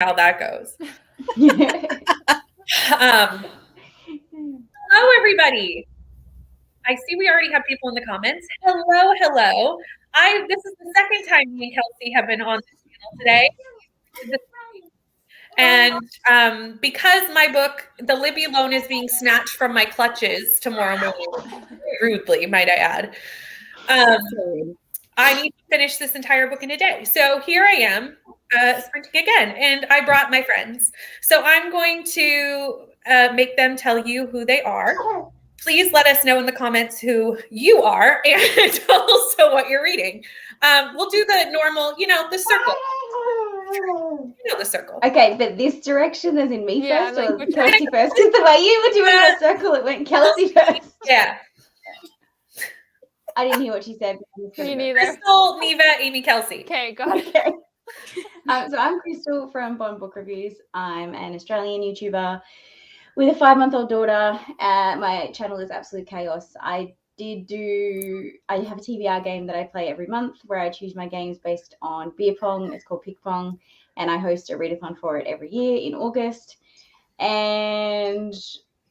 how that goes. Hello, everybody. I see we already have people in the comments. Hello. This is the second time me and Kelsey have been on this channel today. And because my book, The Libby Loan, is being snatched from my clutches tomorrow morning, rudely, might I add, I need to finish this entire book in a day. So here I am, sprinting again, and I brought my friends. So I'm going to make them tell you who they are. Please let us know in the comments who you are and also what you're reading. We'll do the normal, the circle. The circle. Okay, but this direction as in me first or Kelsey first? Because the way you were doing that circle, it went Kelsey first. Yeah. I didn't hear what she said. Me neither. Crystal, Neva, Amy, Kelsey. Okay, got it. Okay. So I'm Crystal from Bond Book Reviews. I'm an Australian YouTuber with a 5-month-old daughter. My channel is Absolute Chaos. I have a TBR game that I play every month where I choose my games based on beer pong. It's called Pig Pong, and I host a readathon for it every year in August. And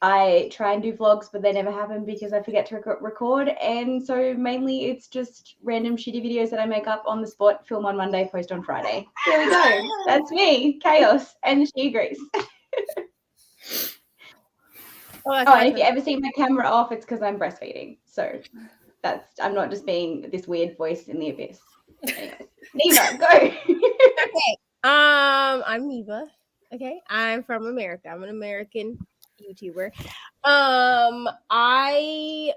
I try and do vlogs, but they never happen because I forget to record. And so mainly it's just random shitty videos that I make up on the spot, film on Monday, post on Friday. There we go. That's me, Chaos, and she agrees. And if you ever see my camera off, it's because I'm breastfeeding. So I'm not just being this weird voice in the abyss. Anyways, Neva, go. Okay. I'm Neva. Okay. I'm from America. I'm an American YouTuber. I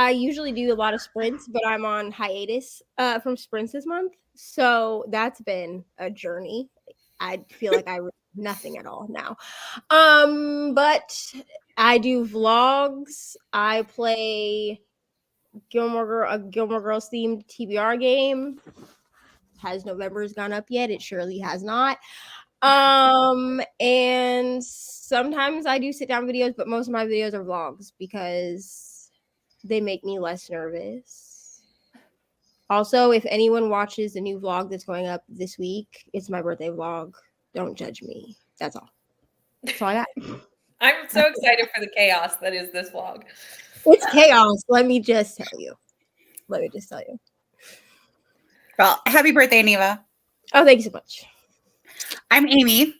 usually do a lot of sprints, but I'm on hiatus from sprints this month. So that's been a journey. I feel like I nothing at all now. But I do vlogs. I play a Gilmore Girls themed TBR game. Has November's gone up yet? It surely has not. And sometimes I do sit down videos, but most of my videos are vlogs because they make me less nervous. Also, if anyone watches the new vlog that's going up this week, it's my birthday vlog. Don't judge me. That's all. That's all I got. I'm so excited for the chaos that is this vlog. It's chaos. Let me just tell you. Well, happy birthday, Neva. Oh, thank you so much. I'm Amy.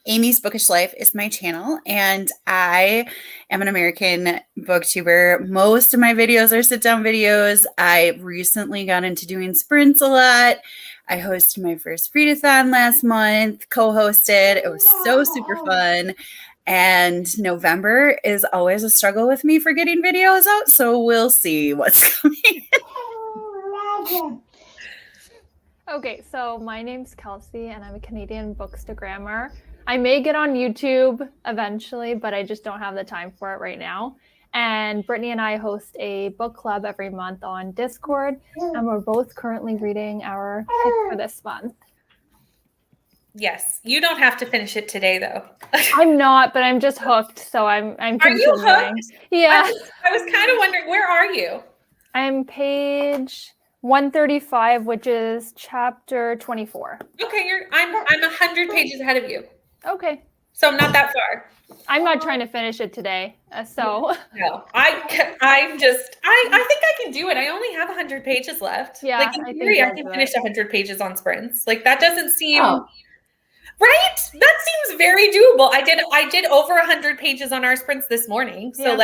Amy's Bookish Life is my channel, and I am an American booktuber. Most of my videos are sit-down videos. I recently got into doing sprints a lot. I hosted my first readathon last month, co-hosted. It was so super fun. And November is always a struggle with me for getting videos out, so we'll see what's coming. Okay, so my name's Kelsey, and I'm a Canadian bookstagrammer. I may get on YouTube eventually, but I just don't have the time for it right now. And Brittany and I host a book club every month on Discord, and we're both currently reading our pick for this month. Yes, you don't have to finish it today, though. I'm not, but I'm just hooked, so I'm Are you hooked? Yeah. I was kind of wondering, where are you? I'm page 135, which is chapter 24. Okay, I'm 100 pages ahead of you. Okay. So I'm not that far. I'm not trying to finish it today, so. No, I think I can do it. I only have 100 pages left. Yeah, like in theory, I can finish 100 pages on sprints. Like that doesn't seem right. That seems very doable. I did over 100 pages on our sprints this morning. So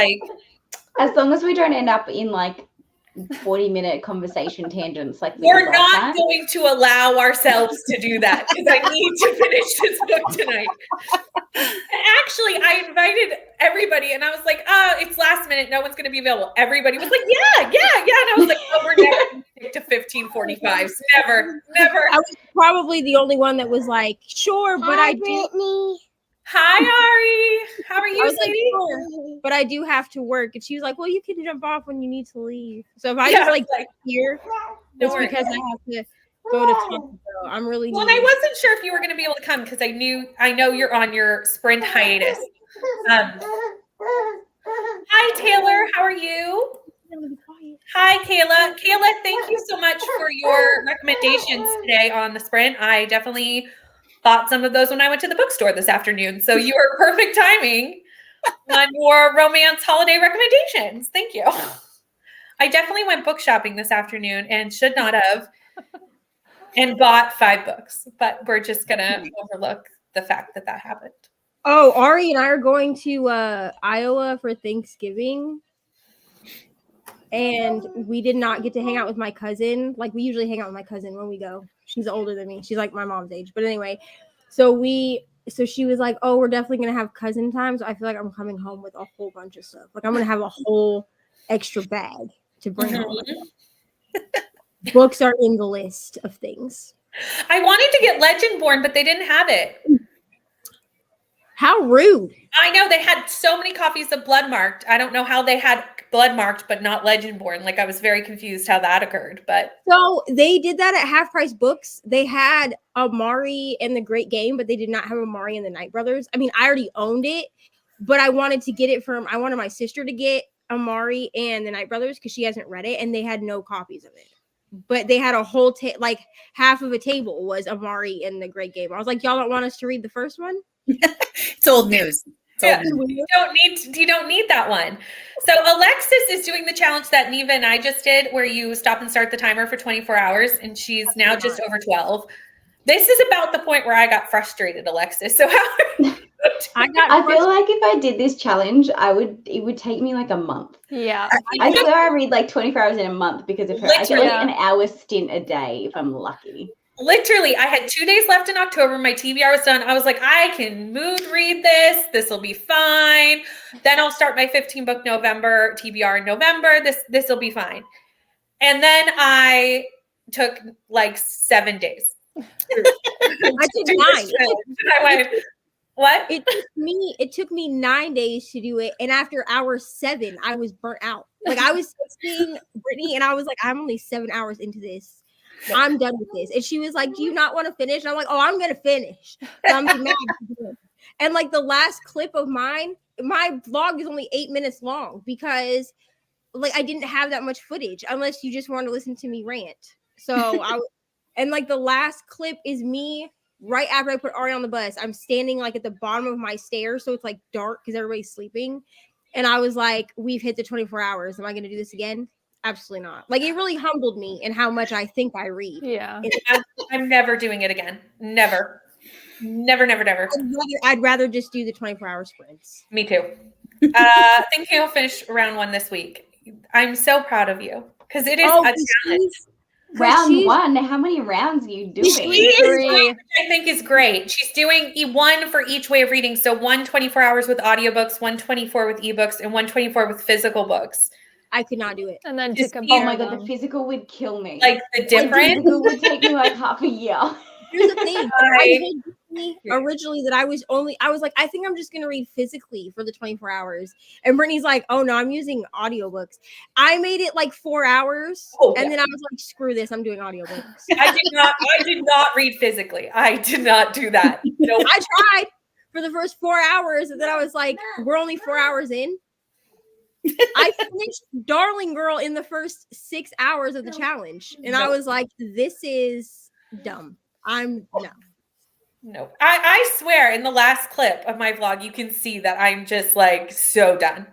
as long as we don't end up in like 40-minute conversation tangents like we're not going to allow ourselves to do that because I need to finish this book tonight. Actually, I invited everybody and I was like, it's last minute, no one's going to be available. Everybody was like, yeah. And I was like, oh, we're never going to stick to 15:45. Never. I was probably the only one that was like, sure, but I do. Hi, Ari. How are you, sweetie? Sure, but I do have to work. And she was like, well, you can jump off when you need to leave. So if I just here, it's because I have to go to Taco Bell. I'm really well, and I wasn't sure if you were going to be able to come because I know you're on your sprint hiatus. Hi, Taylor. How are you? Hi, Kayla. Kayla, thank you so much for your recommendations today on the sprint. I definitely bought some of those when I went to the bookstore this afternoon. So you are perfect timing on your romance holiday recommendations. Thank you. I definitely went book shopping this afternoon and should not have, and bought 5 books, but we're just going to overlook the fact that that happened. Oh, Ari and I are going to Iowa for Thanksgiving. And we did not get to hang out with my cousin. Like, we usually hang out with my cousin when we go. She's older than me. She's like my mom's age. But anyway, so she was like, oh, we're definitely going to have cousin time. So I feel like I'm coming home with a whole bunch of stuff. Like, I'm going to have a whole extra bag to bring home. Books are in the list of things. I wanted to get Legendborn, but they didn't have it. How rude. I know they had so many copies of Bloodmarked. I don't know how they had Bloodmarked, but not Legendborn. Like, I was very confused how that occurred, but. So they did that at Half Price Books. They had Amari and the Great Game, but they did not have Amari and the Night Brothers. I mean, I already owned it, but I wanted to get it I wanted my sister to get Amari and the Night Brothers because she hasn't read it, and they had no copies of it. But they had a whole, like half of a table was Amari and the Great Game. I was like, y'all don't want us to read the first one? It's old news. Yeah, you don't need that one. So Alexis is doing the challenge that Neva and I just did, where you stop and start the timer for 24 hours, and she's now just over 12. This is about the point where I got frustrated, Alexis. So how are you? I feel like if I did this challenge, it would take me like a month. Yeah. I swear I read like 24 hours in a month because of her. I get like an hour stint a day if I'm lucky. Literally, I had 2 days left in October. My TBR was done. I was like, I can mood read this. This will be fine. Then I'll start my 15-book November TBR in November. This will be fine. And then I took like 7 days. I took 9. I went, what? It took me 9 days to do it. And after hour 7, I was burnt out. Like, I was texting Brittany and I was like, I'm only 7 hours into this. I'm done with this. And she was like, do you not want to finish? And I'm like, oh, I'm going to finish. So I'm mad. And like the last clip of mine, my vlog is only 8 minutes long because like I didn't have that much footage unless you just want to listen to me rant. So and like the last clip is me right after I put Ari on the bus. I'm standing like at the bottom of my stairs. So it's like dark because everybody's sleeping. And I was like, we've hit the 24 hours. Am I going to do this again? Absolutely not. Like, it really humbled me in how much I think I read. Yeah. I'm never doing it again. Never. I'd rather just do the 24-hour sprints. Me too. I think he'll finish round 1 this week. I'm so proud of you because it is a challenge. Round 1? How many rounds are you doing? Which I think is great. She's doing 1 for each way of reading. So 1 24 hours with audiobooks, 1 24 with ebooks, and 1 24 with physical books. I could not do it. And then to compare. Oh my god, the physical would kill me. Like the difference? The physical would take me like half a year. Here's the thing. I told originally that I was like, I think I'm just gonna read physically for the 24 hours. And Brittany's like, oh no, I'm using audiobooks. I made it like 4 hours, and then I was like, screw this, I'm doing audiobooks. I did not read physically. I did not do that. Nope. I tried for the first 4 hours, and then I was like, we're only 4 hours in. I finished Darling Girl in the first 6 hours of the challenge, and I was like, this is dumb. No. I swear in the last clip of my vlog, you can see that I'm just like so done.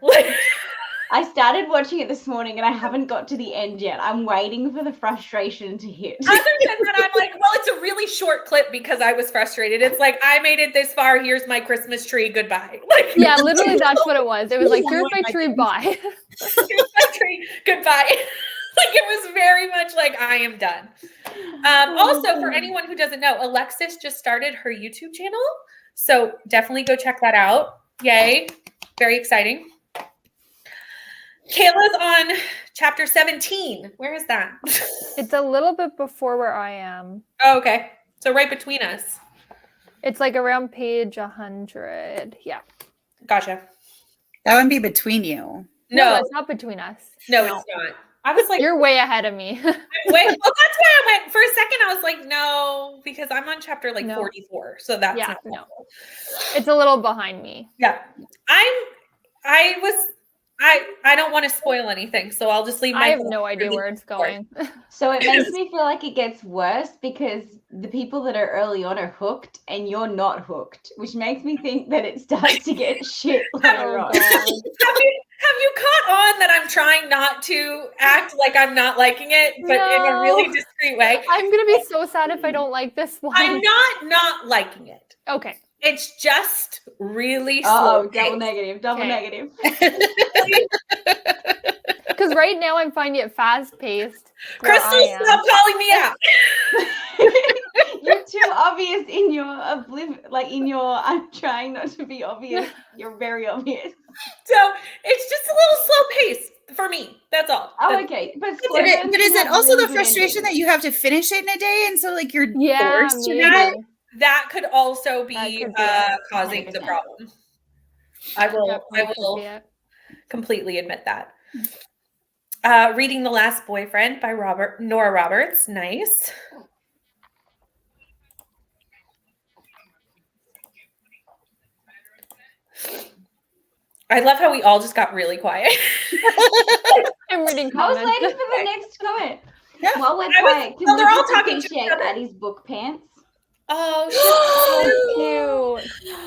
I started watching it this morning and I haven't got to the end yet. I'm waiting for the frustration to hit. Other than that, I'm like, well, it's a really short clip because I was frustrated. It's like, I made it this far. Here's my Christmas tree. Goodbye. Like, yeah, literally that's what it was. It was like, here's my tree. Bye. Here's my tree. Goodbye. Like, it was very much like, I am done. Also, for anyone who doesn't know, Alexis just started her YouTube channel. So definitely go check that out. Yay. Very exciting. Kayla's on chapter 17. Where is that? It's a little bit before where I am. Oh, okay. So right between us. It's like around page 100. Yeah. Gotcha. That wouldn't be between you. No, it's not between us. No, it's not. I was like, you're way ahead of me. Well, that's why I went for a second. I was like, no, because I'm on chapter 44. So that's not no. It's a little behind me. Yeah. I was I don't want to spoil anything, so I'll just leave my I have thoughts no for idea the where it's story. going. So it makes me feel like it gets worse because the people that are early on are hooked and you're not hooked, which makes me think that it starts to get shit later Oh on. god. Have you caught on that I'm trying not to act like I'm not liking it, but in a really No. discreet way? I'm gonna be so sad if I don't like this one. I'm not liking it. Okay. It's just really Oh, slow. double negative, double Okay. negative. Because right now I'm finding it fast paced. Crystal, stop calling me out. You're too obvious in your I'm trying not to be obvious. You're very obvious. So it's just a little slow pace for me. That's all. Oh, That's- okay. But But is it have also really the good frustration that endings. you have to finish it in a day, and so like you're Yeah, forced to maybe. not? That could also be That could be it. causing the 100%. problem. I will. Yep, I that could will be it. completely admit that. Reading The Last Boyfriend by Nora Roberts. Nice. I love how we all just got really quiet. I'm reading I was comments. waiting for the next comment. Yeah. While we're I was- quiet, can well, we they're all just talking to each appreciate other. Addie's book pants? Oh, she's Cute.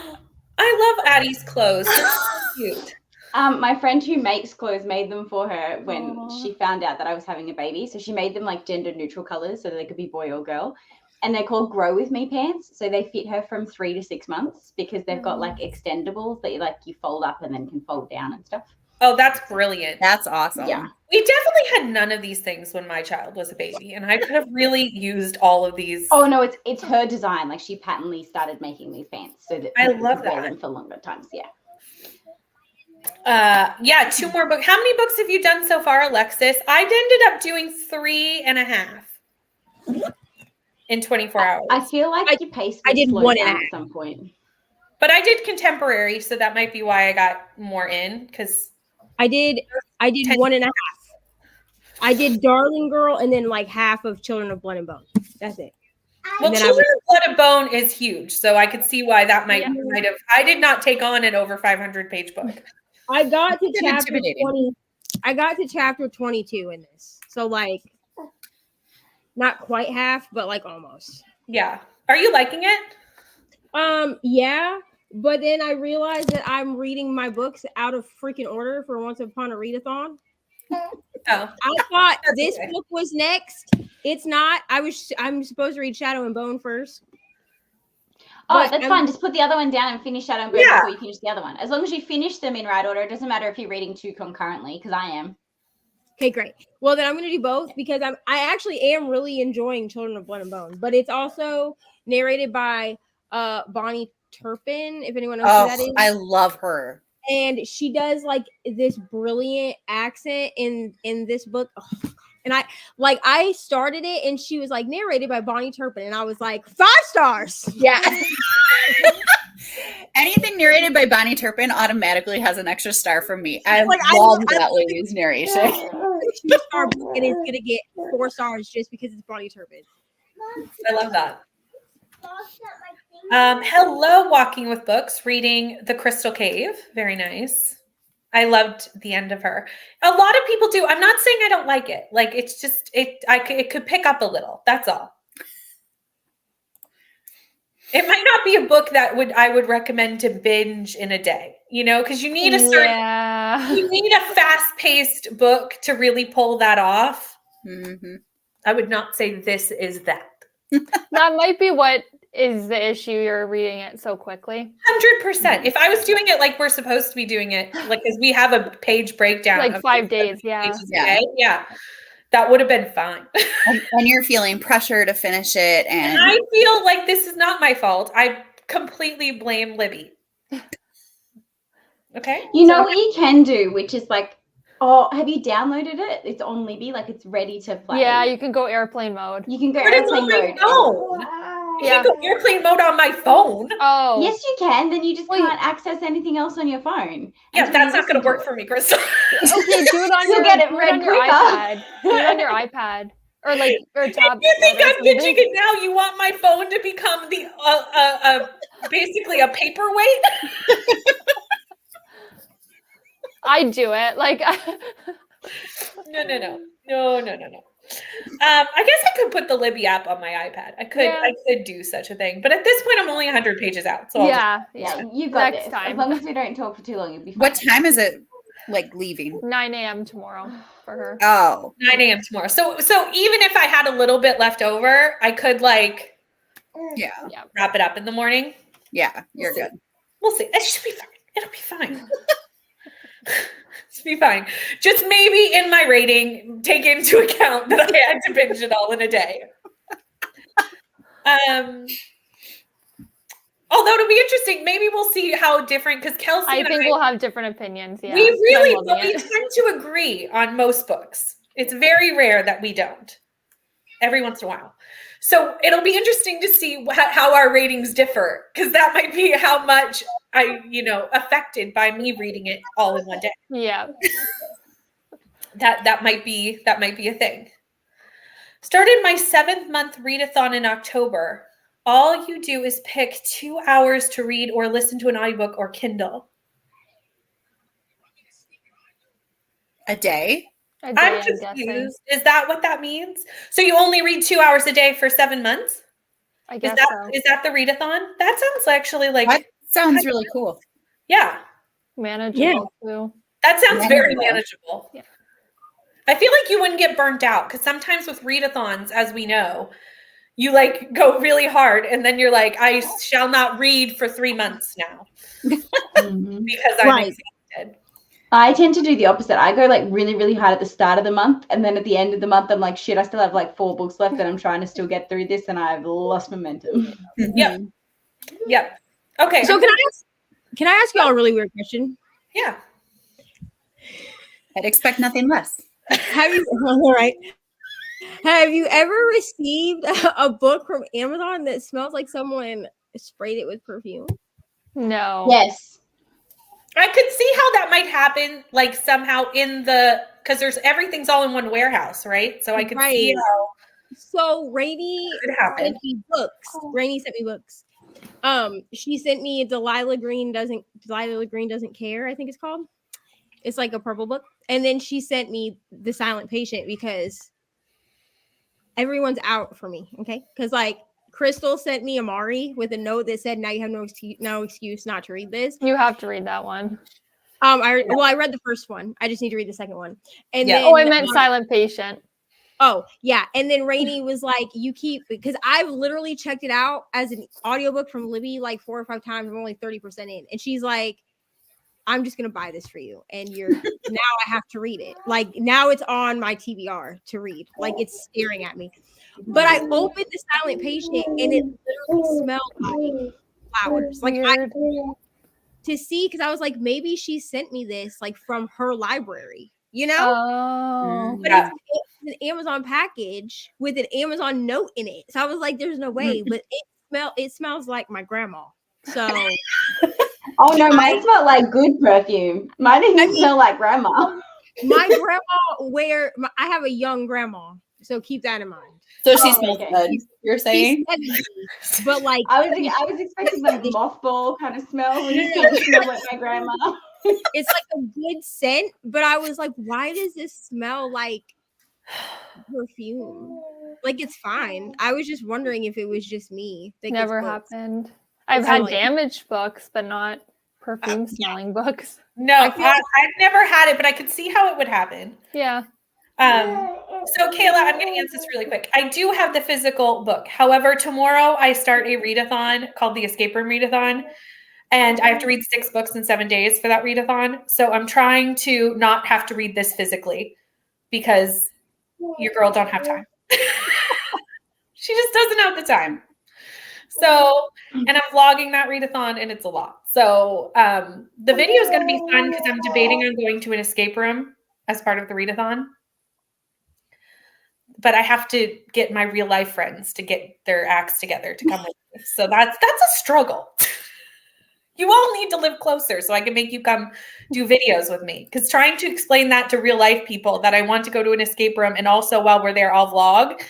I love Addie's clothes. They're so cute. My friend who makes clothes made them for her when Aw. she found out that I was having a baby. So she made them like gender neutral colors so that they could be boy or girl. And they're called Grow With Me pants. So they fit her from 3 to 6 months because they've got like extendables that you fold up and then can fold down and stuff. Oh, that's brilliant. That's awesome. Yeah. We definitely had none of these things when my child was a baby, and I could have really used all of these. Oh no, it's her design. Like she patently started making these pants so that I people love could wear that. them for longer times. Yeah. Yeah, 2 more books. How many books have you done so far, Alexis? I ended up doing 3.5 in 24 hours. I feel like your pace I would did slow 1.5. down at some point. But I did contemporary, so that might be why I got more in, because I did 1.5. I did Darling Girl and then like half of Children of Blood and Bone. That's it. well, And then I Children of Blood and Bone is huge, so I could see why that might Yeah. have. I did not take on an over 500-page book. I got to It's chapter intimidating. 20. I got to chapter 22 in this. So like not quite half, but like almost. Yeah, are you liking it? Yeah, but then I realized that I'm reading my books out of freaking order for Once Upon a Readathon. Oh, I thought That's this okay. book was next. It's not. I'm supposed to read Shadow and Bone first. Oh, But that's I'm- fine. Just put the other one down and finish Shadow and Bone Yeah. before you finish the other one. As long as you finish them in right order, it doesn't matter if you're reading 2 concurrently, because I am. Okay, great. Well, then I'm going to do both because I actually am really enjoying Children of Blood and Bone, but it's also narrated by Bonnie Turpin, if anyone knows who that Oh, is. I love her. And she does like this brilliant accent in this book. Oh, God. And I started it and she was like narrated by Bonnie Turpin and I was like 5 stars. Yeah. Anything narrated by Bonnie Turpin automatically has an extra star from me. I Like, I love love- that lady's narration. 2-star book and it's gonna get 4 stars just because it's Bonnie Turpin. I love that. Hello, Walking with Books, reading The Crystal Cave. Very nice. I loved the end of her. A lot of people do. I'm not saying I don't like it. Like it's just it could pick up a little. That's all. It might not be a book that I would recommend to binge in a day, because you need a certain Yeah. you need a fast-paced book to really pull that off. Mhm. I would not say this is that. That might be what is the issue. You're reading it so quickly. 100%. If I was doing it like we're supposed to be doing it, like because we have a page breakdown, Like of 5 days. Yeah. pages a Yeah. day, yeah, that would have been fine. And you're feeling pressure to finish it, and And I feel like this is not my fault. I completely blame Libby. Okay. You know what you can do, which is like, have you downloaded it? It's on Libby, like it's ready to play. Yeah, you can go airplane mode. You can go But it's on airplane my mode. phone. I Yeah. can't go airplane mode on my phone. Oh. Yes, you can. Then you just Wait. can't access anything else on your phone. Yeah, until that's you not going listen to work it. for me, Crystal. Okay, do it on You'll your, get it do read on your quicker. iPad. Do it on your iPad. Or like or tab. You think or I'm something. bitching it now? You want my phone to become the basically a paperweight? I do it. Like, No. I guess I could put the Libby app on my iPad. I could do such a thing. But at this point, I'm only 100 pages out. So yeah. You got Next this. time. As long as we don't talk for too long, you'll be fine. What time is it, like, leaving? 9 a.m. tomorrow for her. Oh. 9 a.m. tomorrow. So even if I had a little bit left over, I could like Yeah. wrap it up in the morning. Yeah, you're good. We'll see. It should be fine. It'll be fine. It'll be fine. Just maybe in my rating, take into account that I had to binge it all in a day. Although it'll be interesting. Maybe we'll see how different, because Kelsey I and think we'll have different opinions. Yeah. we really I'm loving we it. tend to agree on most books. It's very rare that we don't. Every once in a while. So it'll be interesting to see how our ratings differ, because that might be how much affected by me reading it all in one day. Yeah. That might be a thing. Started my 7th month readathon in October. All you do is pick 2 hours to read or listen to an audiobook or Kindle. A day? I'm I'm confused. Is that what that means? So you only read 2 hours a day for 7 months? I Is guess that so. is that the readathon? That sounds actually like That sounds really cool. yeah. Manageable too. That sounds very Manageable. manageable. Yeah. I feel like you wouldn't get burnt out, because sometimes with readathons, as we know, you like go really hard and then you're like, I shall not read for 3 months now Mhm. because I'm Right. exhausted. I tend to do the opposite. I go like really, really hard at the start of the month, and then at the end of the month, I'm like, shit, I still have like 4 books left, and I'm trying to still get through this, and I've lost momentum. Yep. Yep. Okay. So can I ask y'all a really weird question? yeah. I'd expect nothing less. Have you all right? Have you ever received a book from Amazon that smells like someone sprayed it with perfume? No. Yes. I could see how that might happen, like somehow because everything's all in one warehouse, right? So I could see Right. how So Rainy it could happen. sent me books. Rainy sent me books. She sent me Delilah Green doesn't care, I think it's called. It's like a purple book. And then she sent me The Silent Patient, because everyone's out for me. Okay. Because like Crystal sent me Amari with a note that said, now you have no excuse not to read this. You have to read that one. I read the first one. I just need to read the second one. And Yeah. then Oh, I meant Silent Patient. Oh, yeah. And then Rainy was like, because I've literally checked it out as an audiobook from Libby like 4 or 5 times. I'm only 30% in. And she's like, I'm just going to buy this for you. And now I have to read it. Like now it's on my TBR to read. Like it's staring at me. But I opened The Silent Patient and it literally smelled like flowers. Like because I was like, maybe she sent me this like from her library, you know? Oh. But Yeah. it's an Amazon package with an Amazon note in it. So I was like, there's no way. But it smells like my grandma. So Oh no, mine smelled like good perfume. Mine didn't smell like grandma. my grandma I have a young grandma. So keep that in mind. So she Oh, smells okay. good, you're saying? She's 70, but like I was expecting like mothball kind of smell. When you said it smelled like my grandma. it's like a good scent, but I was like, why does this smell like perfume? Like it's fine. I was just wondering if it was just me. that gets Never books. happened. I've It's had like- damaged books, but not perfume smelling books. No, I feel like- I've never had it, but I could see how it would happen. Yeah. So Kayla, I'm going to answer this really quick. I do have the physical book. However, tomorrow I start a readathon called the Escape Room Readathon, and I have to read 6 books in 7 days for that readathon. So I'm trying to not have to read this physically because your girl don't have time. She just doesn't have the time. So, and I'm vlogging that readathon and it's a lot. So the video is going to be fun because I'm debating on going to an escape room as part of the readathon. But I have to get my real life friends to get their acts together to come with me. So that's a struggle. You all need to live closer so I can make you come do videos with me. Because trying to explain that to real life people that I want to go to an escape room and also while we're there, I'll vlog.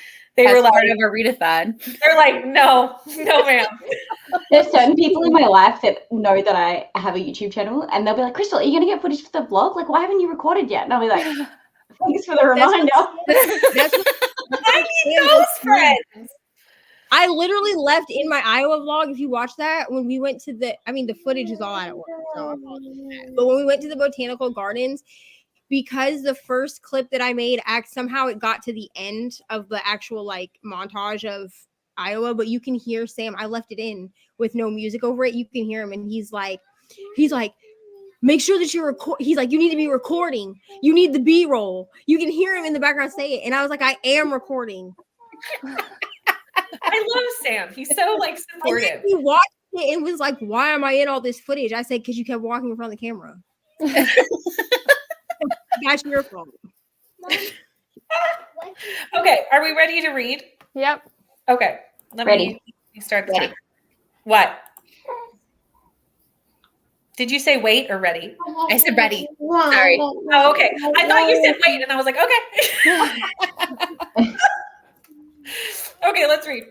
They as were like, part of a readathon. they're like, no, no, ma'am. There's certain people in my life that know that I have a YouTube channel, and they'll be like, Crystal, are you going to get footage for the vlog? Like, why haven't you recorded yet? And I'll be like, thanks for the reminder. That's what I need those friends. I literally left in my Iowa vlog. If you watch that, when we went to the footage is all out of order, so I apologize for that. But when we went to the botanical gardens, because the first clip that I made somehow it got to the end of the actual like montage of Iowa, but you can hear Sam. I left it in with no music over it. You can hear him, and he's like, make sure that you're recording. He's like, you need to be recording. You need the B-roll. You can hear him in the background say it, and I was like, I am recording. I love Sam. He's so like supportive. He watched it and was like, why am I in all this footage? I said, because you kept walking in front of the camera. That's your fault. Okay, are we ready to read? Yep. Okay, let Ready. me start the Ready. timer. What? Did you say wait or ready? I said ready. Sorry. Oh, okay. I thought you said wait, and I was like, okay. Okay, let's read.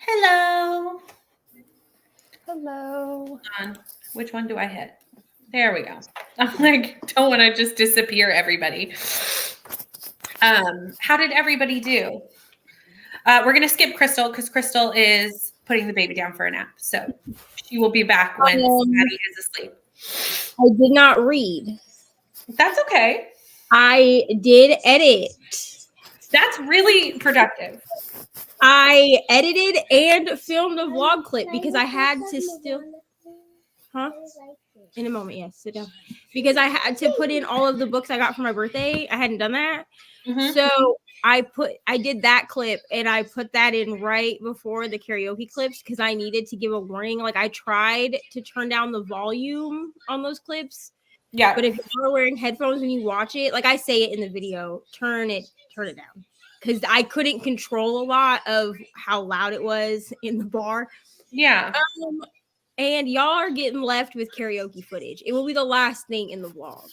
Hello. Hello. Hold on. Which one do I hit? There we go. I'm like, don't want to just disappear everybody. How did everybody do? We're going to skip Crystal because Crystal is putting the baby down for a nap. So she will be back when Maddie is asleep. I did not read. That's okay. I did edit. That's really productive. I edited and filmed a vlog clip because I had to still. Huh? In a moment, yes. Sit down. Because I had to put in all of the books I got for my birthday. I hadn't done that. Mhm. So I did that clip and I put that in right before the karaoke clips because I needed to give a warning. Like I tried to turn down the volume on those clips. Yeah. But if you're wearing headphones when you watch it, like I say it in the video, turn it down. Because I couldn't control a lot of how loud it was in the bar. Yeah. And y'all are getting left with karaoke footage. It will be the last thing in the vlog.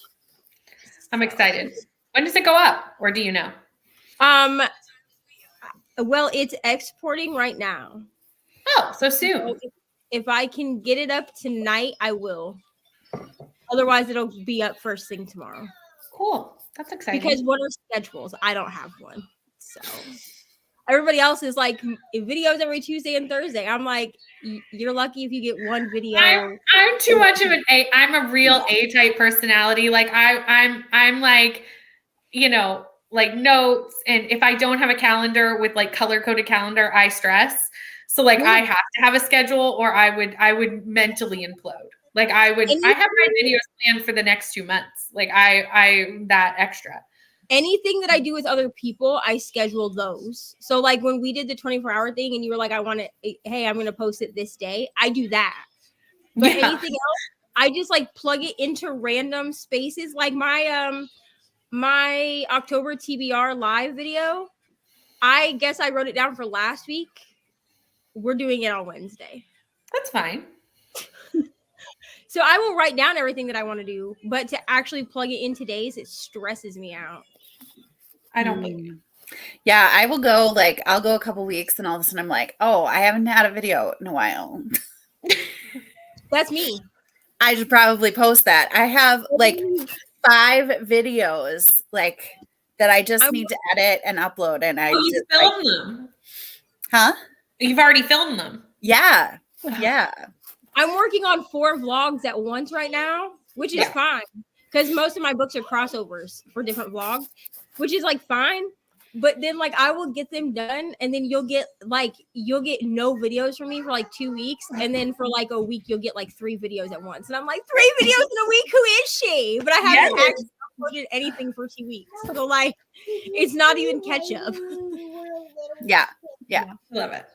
I'm excited. When does it go up? Or do you know? Well, it's exporting right now. Oh, so soon. So if I can get it up tonight, I will. Otherwise, it'll be up first thing tomorrow. Cool. That's exciting. Because what are schedules? I don't have one. So everybody else is like videos every Tuesday and Thursday. I'm like, you're lucky if you get one video. I'm too much of an A. I'm a real A-type personality. Like I'm like, you know, like notes. And if I don't have a calendar with like color-coded calendar, I stress. So like I have to have a schedule or I would mentally implode. Like I have my videos planned for the next 2 months. Like I that extra. Anything that I do with other people, I schedule those. So like when we did the 24-hour thing and you were like, I'm going to post it this day. I do that. But anything else, I just like plug it into random spaces. Like my October TBR live video, I guess I wrote it down for last week. We're doing it on Wednesday. That's fine. So I will write down everything that I want to do, but to actually plug it in today's, it stresses me out. I don't blame you. Yeah, I'll go a couple weeks and all of a sudden I'm like, oh, I haven't had a video in a while. That's me. I should probably post that. I have like 5 videos like that I just need to edit and upload. And you filmed them. Huh? You've already filmed them. Yeah. Yeah. I'm working on 4 vlogs at once right now, which is fine. Because most of my books are crossovers for different vlogs, which is like fine. But then like I will get them done and then you'll get no videos from me for like 2 weeks. And then for like a week, you'll get like 3 videos at once. And I'm like, 3 videos in a week? Who is she? But I haven't actually uploaded anything for 2 weeks. So like it's not even catch up. Yeah. Yeah. Love it.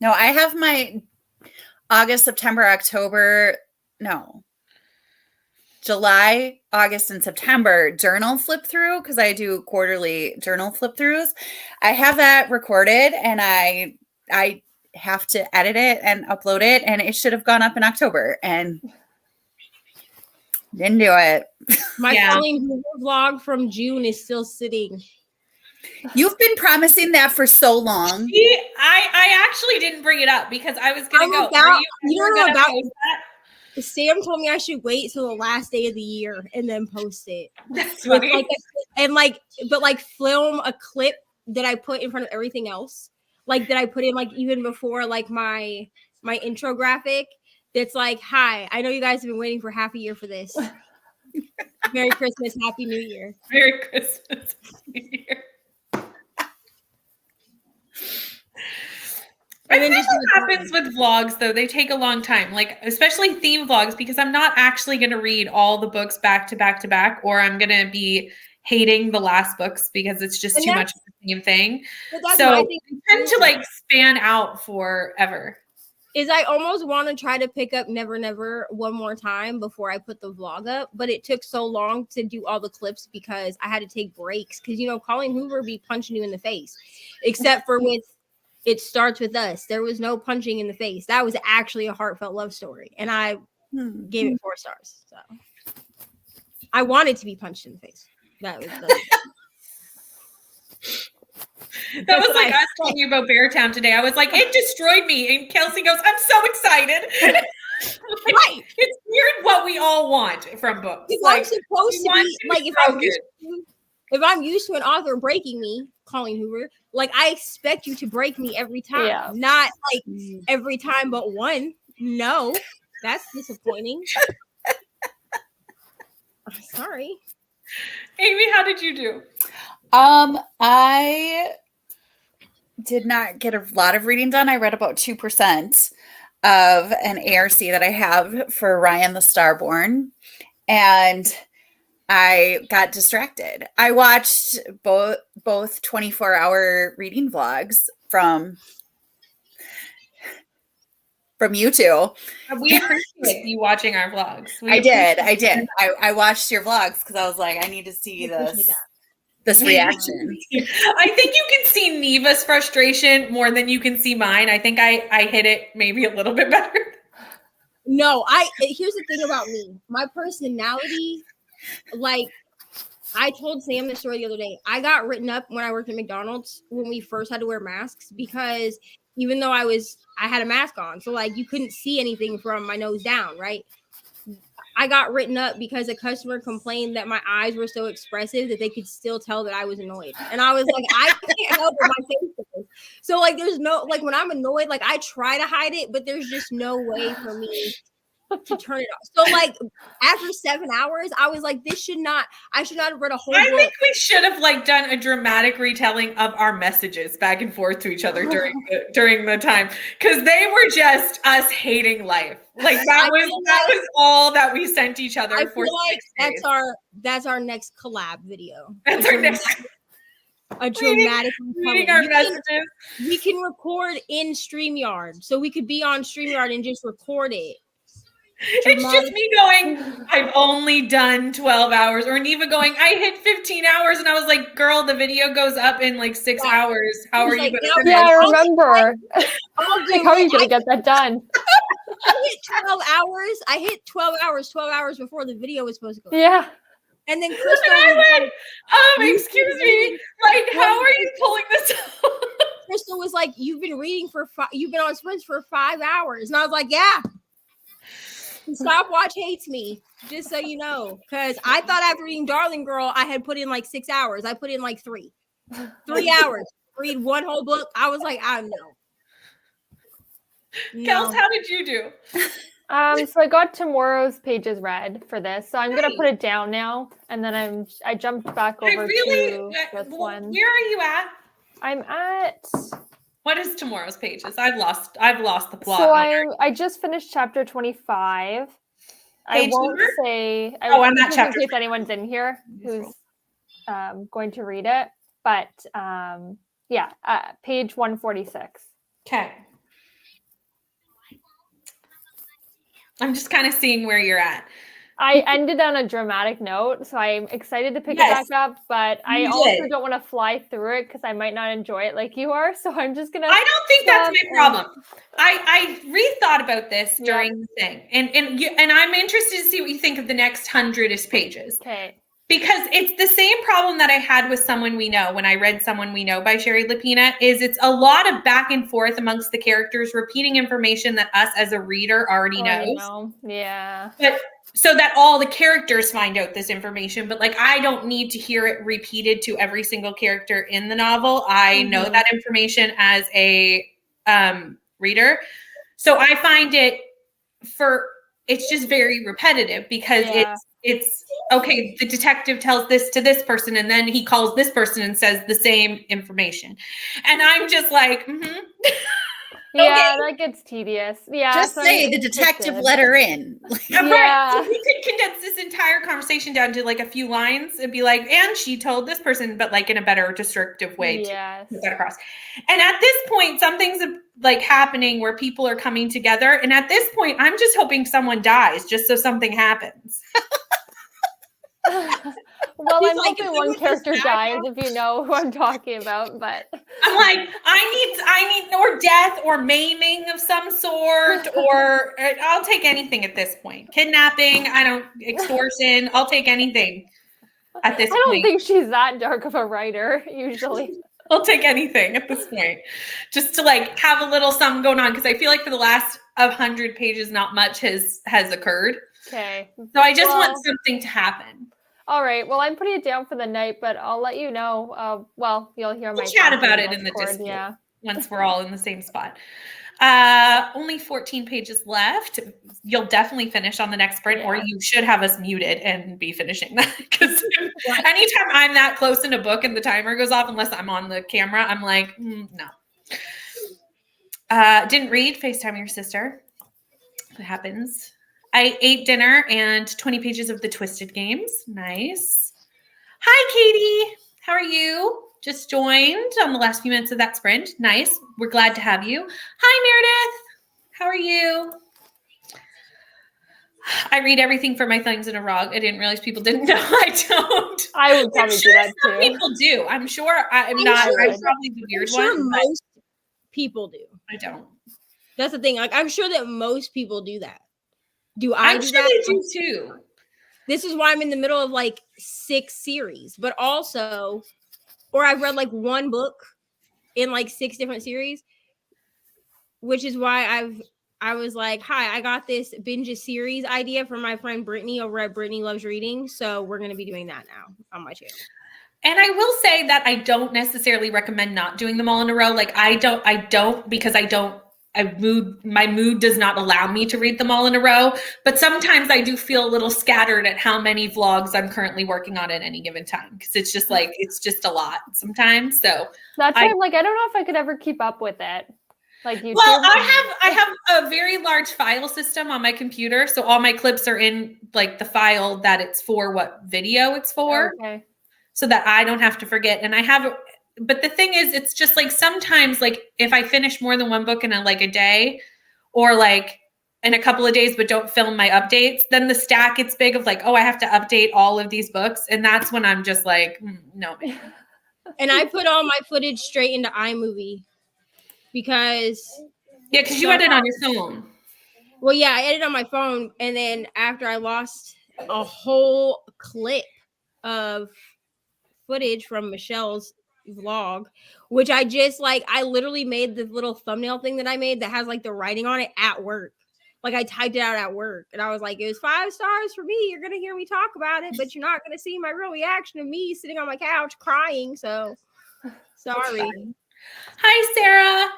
No, I have my August, September, October, no. July, August, and September journal flip through because I do quarterly journal flip throughs. I have that recorded and I have to edit it and upload it, and it should have gone up in October and didn't do it. My Colleen Hoover vlog from June is still sitting. You've been promising that for so long. I actually didn't bring it up because I was going to go. Sam told me I should wait till the last day of the year and then post it. That's funny. But film a clip that I put in front of everything else. Like that I put in like even before like my intro graphic. That's like, hi, I know you guys have been waiting for half a year for this. Merry Christmas, Happy New Year. Merry Christmas, Happy New Year. I think that's what happens with vlogs, though. They take a long time, like especially theme vlogs, because I'm not actually going to read all the books back to back to back, or I'm going to be hating the last books because it's just too much of the same thing. So I tend to like span out forever. Is I almost want to try to pick up Never Never one more time before I put the vlog up, but it took so long to do all the clips because I had to take breaks because Colleen Hoover be punching you in the face, except for with It Starts With Us. There was no punching in the face. That was actually a heartfelt love story, and I gave it 4 stars. So I wanted to be punched in the face. That was That was what like I us talking about Beartown today. I was like, it destroyed me. And Kelsey goes, I'm so excited. Right. It's weird what we all want from books. If Like, I'm supposed to want be to like, be if I'm used to an author breaking me, Colleen Hoover, like I expect you to break me every time, Yeah. not like every time but one. No, that's disappointing. I'm sorry. Amy, how did you do? I did not get a lot of reading done. I read about 2% of an ARC that I have for Ryan the Starborn, and I got distracted. I watched both 24-hour reading vlogs from you two. We appreciate you watching our vlogs. I did. I watched your vlogs because I was like, I need to see this reaction. I think you can see Neva's frustration more than you can see mine. I think I hit it maybe a little bit better. No, here's the thing about me. My personality, like I told Sam this story the other day. I got written up when I worked at McDonald's when we first had to wear masks because even though I had a mask on, so like you couldn't see anything from my nose down, right? I got written up because a customer complained that my eyes were so expressive that they could still tell that I was annoyed. And I was like, I can't help it, my face is. So like there's no, like when I'm annoyed, like I try to hide it, but there's just no way for me to turn it off. So like after 7 hours, I was like, I should not have read a whole I book. think we should have like done a dramatic retelling of our messages back and forth to each other during the time, because they were just us hating life. Like that was all that we sent each other I for feel like 6 days. that's our next collab video. That's our next a dramatic reading our messages. We can record in StreamYard, so we could be on StreamYard and just record it. It's just me going, I've only done 12 hours, or Neva going, I hit 15 hours, and I was like, girl, the video goes up in like 6 hours. How are you gonna Yeah, I remember. Like, how are you gonna get that done? I hit 12 hours. I hit 12 hours before the video was supposed to go. Yeah. And then And Crystal I went, excuse me, like, how are you pulling this off? Crystal was like, you've been reading you've been on sprints for 5 hours. And I was like, yeah. Stopwatch hates me, just so you know. Because I thought after reading Darling Girl, I had put in like 6 hours. I put in like 3. 3 hours. Read one whole book. I was like, I don't know. Kels, how did you do? So I got tomorrow's pages read for this. So I'm gonna put it down now, and then I jumped back over to this one. Where are you at? I'm at. What is tomorrow's pages? I've lost the plot. So I just finished chapter 25. I won't number? say. I'm not chapter. In case anyone's in here who's going to read it, but page 146. Okay. I'm just kind of seeing where you're at. I ended on a dramatic note, so I'm excited to pick it back up, but I also don't want to fly through it because I might not enjoy it like you are. So I'm just gonna. I don't think that's my problem. I rethought about this during the thing, and I'm interested to see what you think of the next 100-ish pages. Okay. Because it's the same problem that I had with Someone We Know when I read Someone We Know by Sherry Lapina, is it's a lot of back and forth amongst the characters, repeating information that us as a reader already knows. Yeah. But so that all the characters find out this information, but like I don't need to hear it repeated to every single character in the novel. I know that information as a reader. So I find it's just very repetitive because it's okay, the detective tells this to this person and then he calls this person and says the same information. And I'm just like, Yeah, that gets tedious. Yeah. Just say the detective let her in. Right. So we could condense this entire conversation down to like a few lines and be like, and she told this person, but like in a better descriptive way to put that across. And at this point, something's like happening where people are coming together. And at this point, I'm just hoping someone dies just so something happens. Well, I'm hoping one character dies, if you know who I'm talking about, but I'm like, I need or death or maiming of some sort, or I'll take anything at this point. Kidnapping, extortion, I'll take anything at this point. I don't think she's that dark of a writer, usually. I'll take anything at this point, just to like have a little something going on, because I feel like for the last 100 pages, not much has occurred. Okay. So I just want something to happen. All right. Well, I'm putting it down for the night, but I'll let you know. Well, you'll hear my We'll chat talking about it in the Discord, Discord. Yeah. Once we're all in the same spot. Only 14 pages left. You'll definitely finish on the next sprint, or you should have us muted and be finishing that. Because anytime I'm that close in a book and the timer goes off, unless I'm on the camera, I'm like, no. Didn't read. FaceTime your sister. It happens. I ate dinner and 20 pages of the Twisted Games. Nice. Hi, Katie. How are you? Just joined on the last few minutes of that sprint. Nice. We're glad to have you. Hi, Meredith. How are you? I read everything for my things in a rug. I didn't realize people didn't know. I don't. I would probably do that Some too. people do. I'm sure. I'm not. sure. I'm probably the weird one. But Most people do. I don't. That's the thing. Like, I'm sure that most people do that. Do I I'm do sure that? they do too. This is why I'm in the middle of like 6 series, but also, or I've read like one book in like 6 different series, which is why I was like, hi, I got this binge a series idea from my friend Brittany over at Brittany Loves Reading. So we're going to be doing that now on my channel. And I will say that I don't necessarily recommend not doing them all in a row. Like I don't because my mood does not allow me to read them all in a row. But sometimes I do feel a little scattered at how many vlogs I'm currently working on at any given time. Because it's just like, it's just a lot sometimes. So That's why I'm like, I don't know if I could ever keep up with it. Like YouTube. Well, I have a very large file system on my computer. So all my clips are in like the file that it's for, what video it's for. Okay. So that I don't have to forget. And but the thing is, it's just like sometimes, like if I finish more than one book in a day, or like in a couple of days, but don't film my updates, then the stack gets big of like, oh, I have to update all of these books. And that's when I'm just like, no. And I put all my footage straight into iMovie because you edit on your phone. Well, yeah, I edited on my phone, and then after I lost a whole clip of footage from Michelle's vlog, which I just I literally made the little thumbnail thing that I made that has like the writing on it at work. Like I typed it out at work, and I was like, it was 5 stars for me. You're gonna hear me talk about it, but you're not gonna see my real reaction of me sitting on my couch crying. So sorry. Hi, Sarah.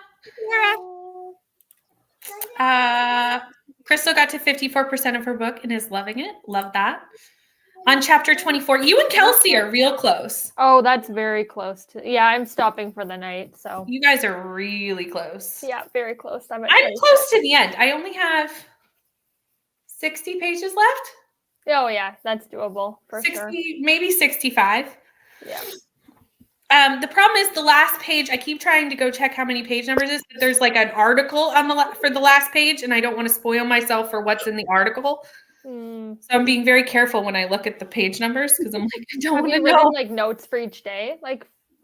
Sarah. Crystal got to 54% of her book and is loving it. Love that. On chapter 24, you and Kelsey are real close. Oh, that's very close to. Yeah, I'm stopping for the night. So you guys are really close. Yeah, very close. I'm close to the end. I only have 60 pages left. Oh yeah, that's doable for 60, sure. Maybe 65. Yeah. The problem is the last page. I keep trying to go check how many page numbers it is. But there's like an article on for the last page, and I don't want to spoil myself for what's in the article. So I'm being very careful when I look at the page numbers because I'm like, I don't want to know. Like notes for each day,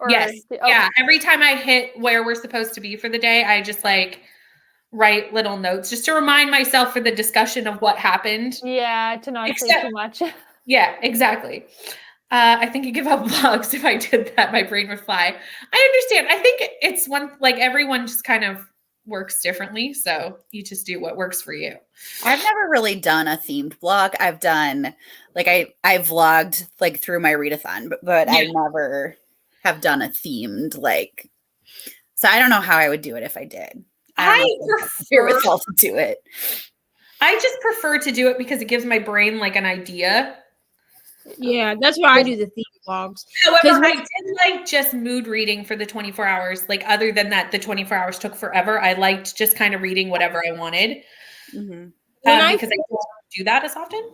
yes, yeah. Every time I hit where we're supposed to be for the day, I just write little notes just to remind myself for the discussion of what happened. Yeah, to not say too much. Yeah, exactly. I think I give up vlogs if I did that. My brain would fly. I understand. I think it's everyone just kind of works differently. So you just do what works for you. I've never really done a themed vlog. I've done I vlogged through my readathon, but I never have done a themed so I don't know how I would do it if I did. I prefer myself to do it. I just prefer to do it because it gives my brain an idea. Yeah, that's why I do the theme vlogs. However, I did just mood reading for the 24 hours. Other than that, the 24 hours took forever. I liked just kind of reading whatever I wanted. Mm-hmm. Because I don't do that as often.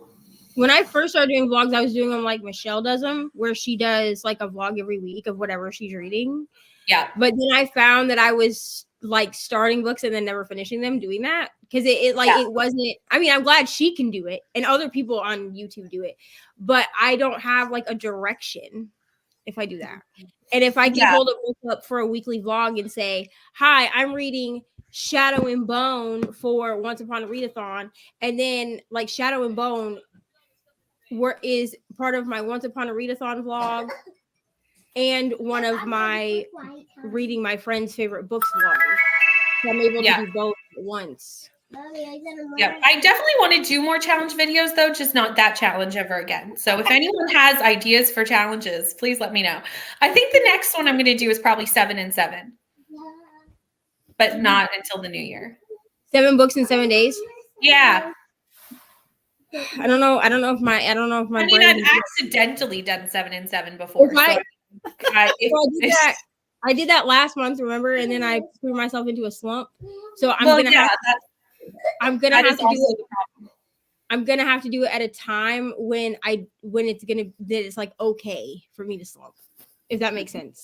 When I first started doing vlogs, I was doing them like Michelle does them, where she does a vlog every week of whatever she's reading. Yeah. But then I found that I was starting books and then never finishing them doing that because it wasn't. I mean, I'm glad she can do it and other people on YouTube do it, but I don't have a direction if I do that. And if I can hold a book up for a weekly vlog and say, "Hi, I'm reading Shadow and Bone for Once Upon a Readathon," and then Shadow and Bone is part of my Once Upon a Readathon vlog. and one of my reading my friend's favorite books vlogs. So I'm able Yeah. to do both at once. Yeah, I definitely want to do more challenge videos though, just not that challenge ever again. So if anyone has ideas for challenges, please let me know. I think the next one I'm going to do is probably 7 and 7, but not until the new year. 7 books in 7 days. Yeah, I don't know if my I mean, brain I've is- accidentally done 7 and 7 before. If I- so I did that last month, remember? And then I threw myself into a slump. So I'm well, gonna yeah, have that to is do also it. the problem. I'm gonna have to do it at a time when it's like okay for me to slump, if that makes sense.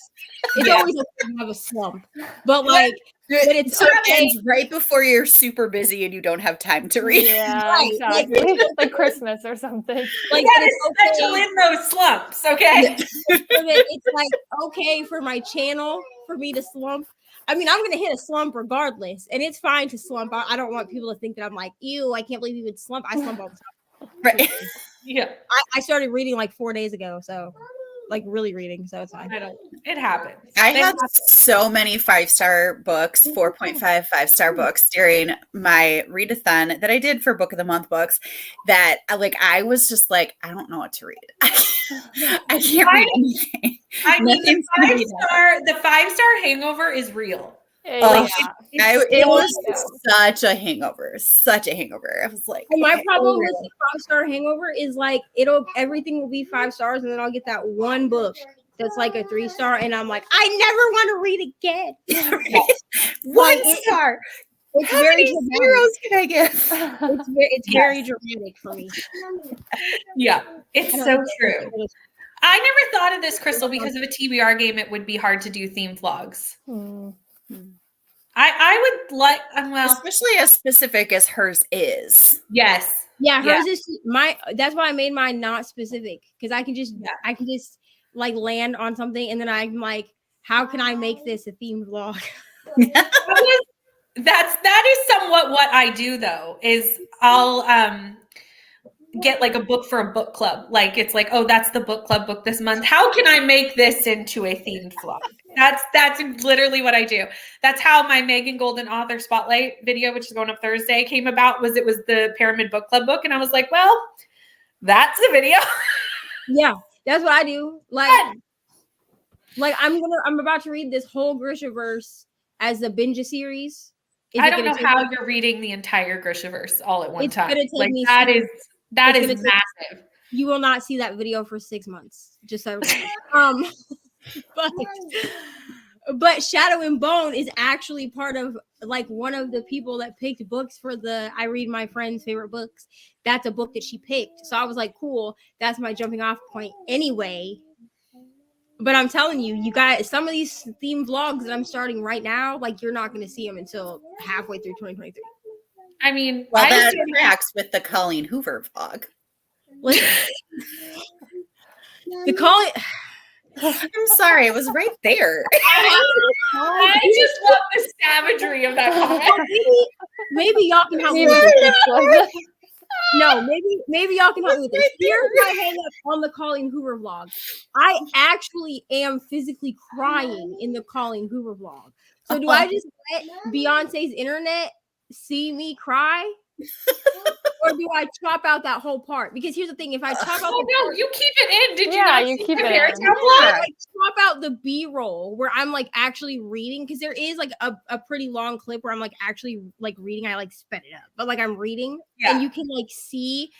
It's Yeah. always okay to have a slump, but like when it's so it okay, ends right before you're super busy and you don't have time to read. Yeah, Right, exactly. Like Christmas or something. like That when is it's essential okay, in those slumps, okay? it's like okay for my channel for me to slump. I mean, I'm gonna hit a slump regardless, and it's fine to slump. I don't want people to think that I'm like, ew, I can't believe you would slump. I slump all the time. Right. Yeah, I started reading like 4 days ago, so like really reading, so it's fine. it happens. I It had happens. so many 5-star books, 4.5 5-star books during my readathon that I did for Book of the Month books that I was just like, I don't know what to read. I can't read anything. I mean, Nothing's gonna be done. the 5-star hangover is real. Oh, Yeah. It was so- such a hangover. I was like, And my okay, problem with the 5-star hangover is like everything will be 5 stars, and then I'll get that one book that's like a 3-star, and I'm like, I never want to read again. one Like, star. It's How very many dramatic. zeros can I give? It's very dramatic for me. Yeah, it's I don't so know. true. I never thought of this, Crystal, because of a TBR game, it would be hard to do theme vlogs. Hmm. I would like, well, Especially as specific as hers is. yes. Yeah, Yeah. hers is that's why I made mine not specific, because I can just like land on something, and then I'm like, how can I make this a themed vlog? That is somewhat what I do though, is I'll get like a book for a book club. Like it's like, oh, that's the book club book this month. How can I make this into a themed vlog? That's literally what I do. That's how my Megan Golden author spotlight video, which is going up Thursday, came about. It was the Pyramid Book Club book, and I was like, well, that's the video. Yeah, that's what I do. Like I'm about to read this whole Grishaverse as a binge series. I don't know how you're reading the entire Grishaverse all at one It's time. gonna take Like me that six- is that it's is gonna take- massive. You will not see that video for 6 months. Just so but Shadow and Bone is actually part of like one of the people that picked books for the I read my friend's favorite books. That's a book that she picked. So I was like, cool, that's my jumping off point anyway. But I'm telling you, you guys, some of these theme vlogs that I'm starting right now, like you're not going to see them until halfway through 2023. I mean, Well, I that just- tracks with the Colleen Hoover vlog. Like, the Colleen. I'm sorry, it was right there. I just love the savagery of that comment. Maybe y'all can help me with this. No, maybe y'all can help me with this. Here's my hang up on the Colleen Hoover vlog. I actually am physically crying in the Colleen Hoover vlog. So do I just let Beyonce's internet see me cry? Or do I chop out that whole part? Because here's the thing: if I chop out, Oh no, you keep it in. Did you Yeah, not you see keep the it Bear in. Town I vlog? like chop out the B-roll where I'm like actually reading, because there is like a pretty long clip where I'm like actually like reading. I like sped it up, but like I'm reading, Yeah. and you can like see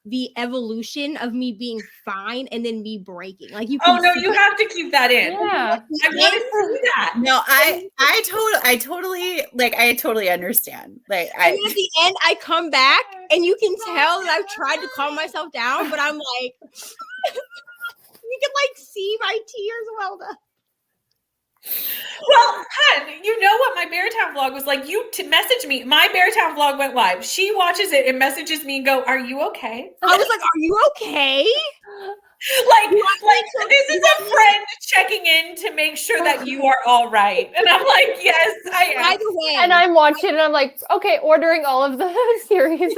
the evolution of me being fine and then me breaking. Like you. Oh Can no, see you have to keep that in. Yeah. I want to see that. No, I totally understand. Like And then at the end, I come back and you can tell that I've tried to calm myself down, but I'm like, you can like see my tears well done. Well, hun, you know what my Beartown vlog was like? You message me. My Beartown vlog went live. She watches it and messages me and go, "Are you okay?" I was like, are you okay? Like this is a friend checking in to make sure that you are all right. And I'm like, yes, I By am. the way, And I'm watching and I'm like, okay, ordering all of the series.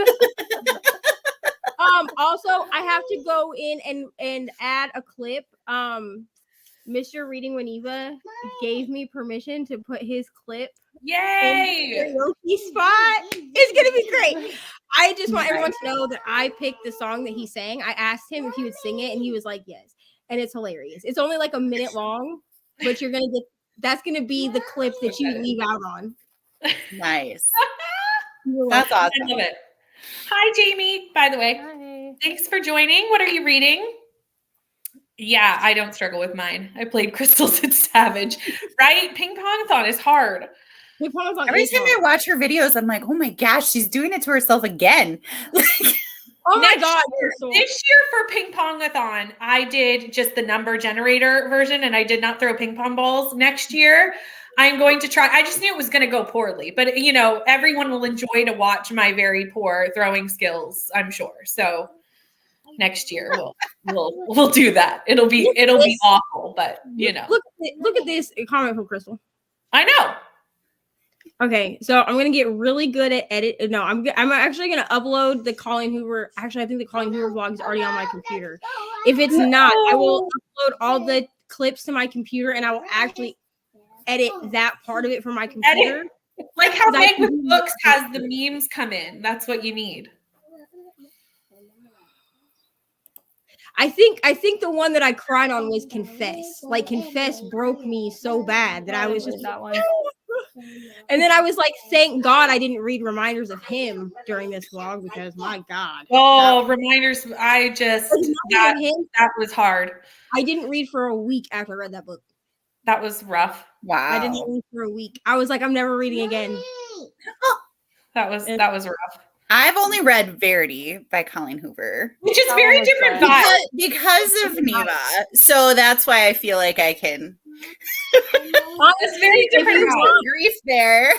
also I have to go in and add a clip Mr. Reading Winiva gave me permission to put his clip Yay! in the karaoke spot. It's gonna be great. I just want everyone to know that I picked the song that he sang. I asked him if he would sing it, and he was like, "Yes." And it's hilarious. It's only like a minute long, but you're gonna get. That's gonna be the clip that you leave out on. Nice. You're That's welcome. awesome. I love it. Hi, Jamie, by the way. Hi. Thanks for joining. What are you reading? Yeah, I don't struggle with mine. I played Crystals and Savage, right? Ping Pong-a-thon is hard. We promise on Every this time one. I watch her videos, I'm like, oh my gosh, she's doing it to herself again. Oh my Next god, year- Crystal. This year for Ping Pong-a-thon, I did just the number generator version and I did not throw ping pong balls. Next year, I'm going to try. I just knew it was going to go poorly, but you know, everyone will enjoy to watch my very poor throwing skills, I'm sure. So next year we'll do that. It'll be awful, but you know. Look at this comment from Crystal. I know. Okay, so I'm gonna get really good at edit. No, I'm actually gonna upload the Colleen Hoover. Actually, I think the Colleen Hoover vlog is already on my computer. If it's not, I will upload all the clips to my computer, and I will actually edit that part of it from my computer. Like how Because I Big with can do Books that. has the memes come in. That's what you need. I think the one that I cried on was Confess. Like Confess broke me so bad that I was just that one. and then I was like, thank God I didn't read reminders of him during this vlog because my God. Oh, reminders. I just that, Him, that was hard. I didn't read for a week after I read that book. That was rough. Wow. I didn't read for a week. I was like, I'm never reading again. That was rough. I've only read Verity by Colleen Hoover Which is That very one was different fun. vibe. because of Neva. So that's why I feel like I can It's very If different you vibe. want- grief there.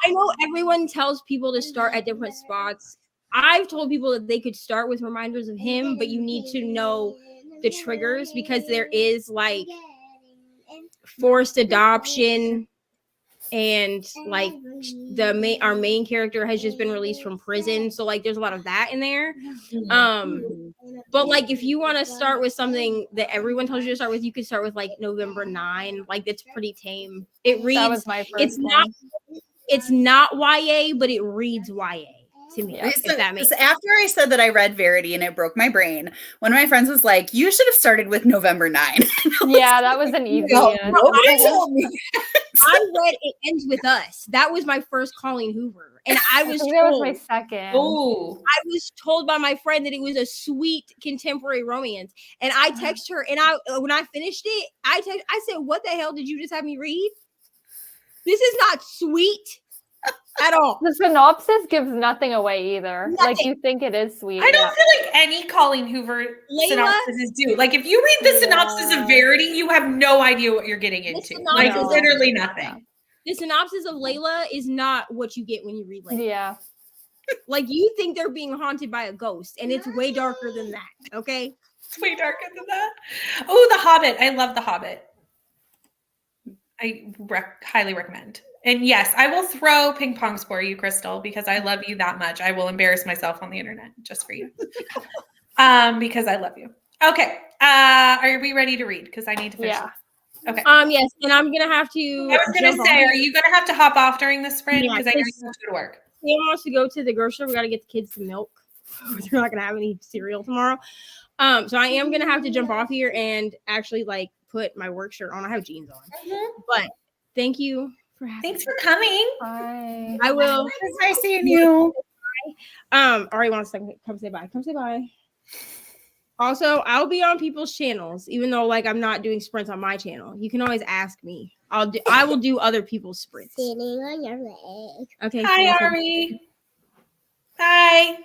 I know everyone tells people to start at different spots. I've told people that they could start with reminders of him, but you need to know the triggers because there is like forced adoption and like our main character has just been released from prison, so like there's a lot of that in there. But like if you want to start with something that everyone tells you to start with, you could start with like November 9. Like that's pretty tame. It That reads was my first it's one. not YA, but it reads YA to me. Yeah. If that makes So after I said that I read Verity and it broke my brain, one of my friends was like, "You should have started with November 9." Yeah, that was an easy No, one. nobody told me. I read It Ends With Us. That was my first Colleen Hoover. And I I was think that was told, my second. Oh, I was told by my friend that it was a sweet contemporary romance. And I text her and when I finished it, I said, "What the hell did you just have me read? This is not sweet at all." The synopsis gives nothing away either. Like Nothing. you think it is sweet. I don't yeah. feel like any Colleen Hoover Layla? synopsis is due. Like if you read the synopsis Yeah. of Verity, you have no idea what you're getting into. Like synopsis- literally nothing. The synopsis of Layla is not what you get when you read Layla. Yeah. Like you think they're being haunted by a ghost, and it's way darker than that. Okay. It's way darker than that. Oh, The Hobbit. I love The Hobbit. I highly recommend. And yes, I will throw ping pongs for you, Crystal, because I love you that much. I will embarrass myself on the internet just for you. Because I love you. Okay. Are we ready to read? Because I need to finish. Yeah. Okay. Yes, and I'm gonna have to. I was gonna jump say, off. are you gonna have to hop off during the sprint? Yeah, Because I know you because- have to go to work. Sam wants to go to the grocery store. We got to get the kids some milk. They're not gonna have any cereal tomorrow. So I am gonna have to jump off here and actually like put my work shirt on. I have jeans on, but thank you for having. Thanks for coming. Bye. I will. It's nice seeing you. Ari wants to come say bye. Come say bye. Also, I'll be on people's channels, even though like I'm not doing sprints on my channel. You can always ask me. I will do other people's sprints. Sitting on your leg. Okay. Hi, Ari. Bye.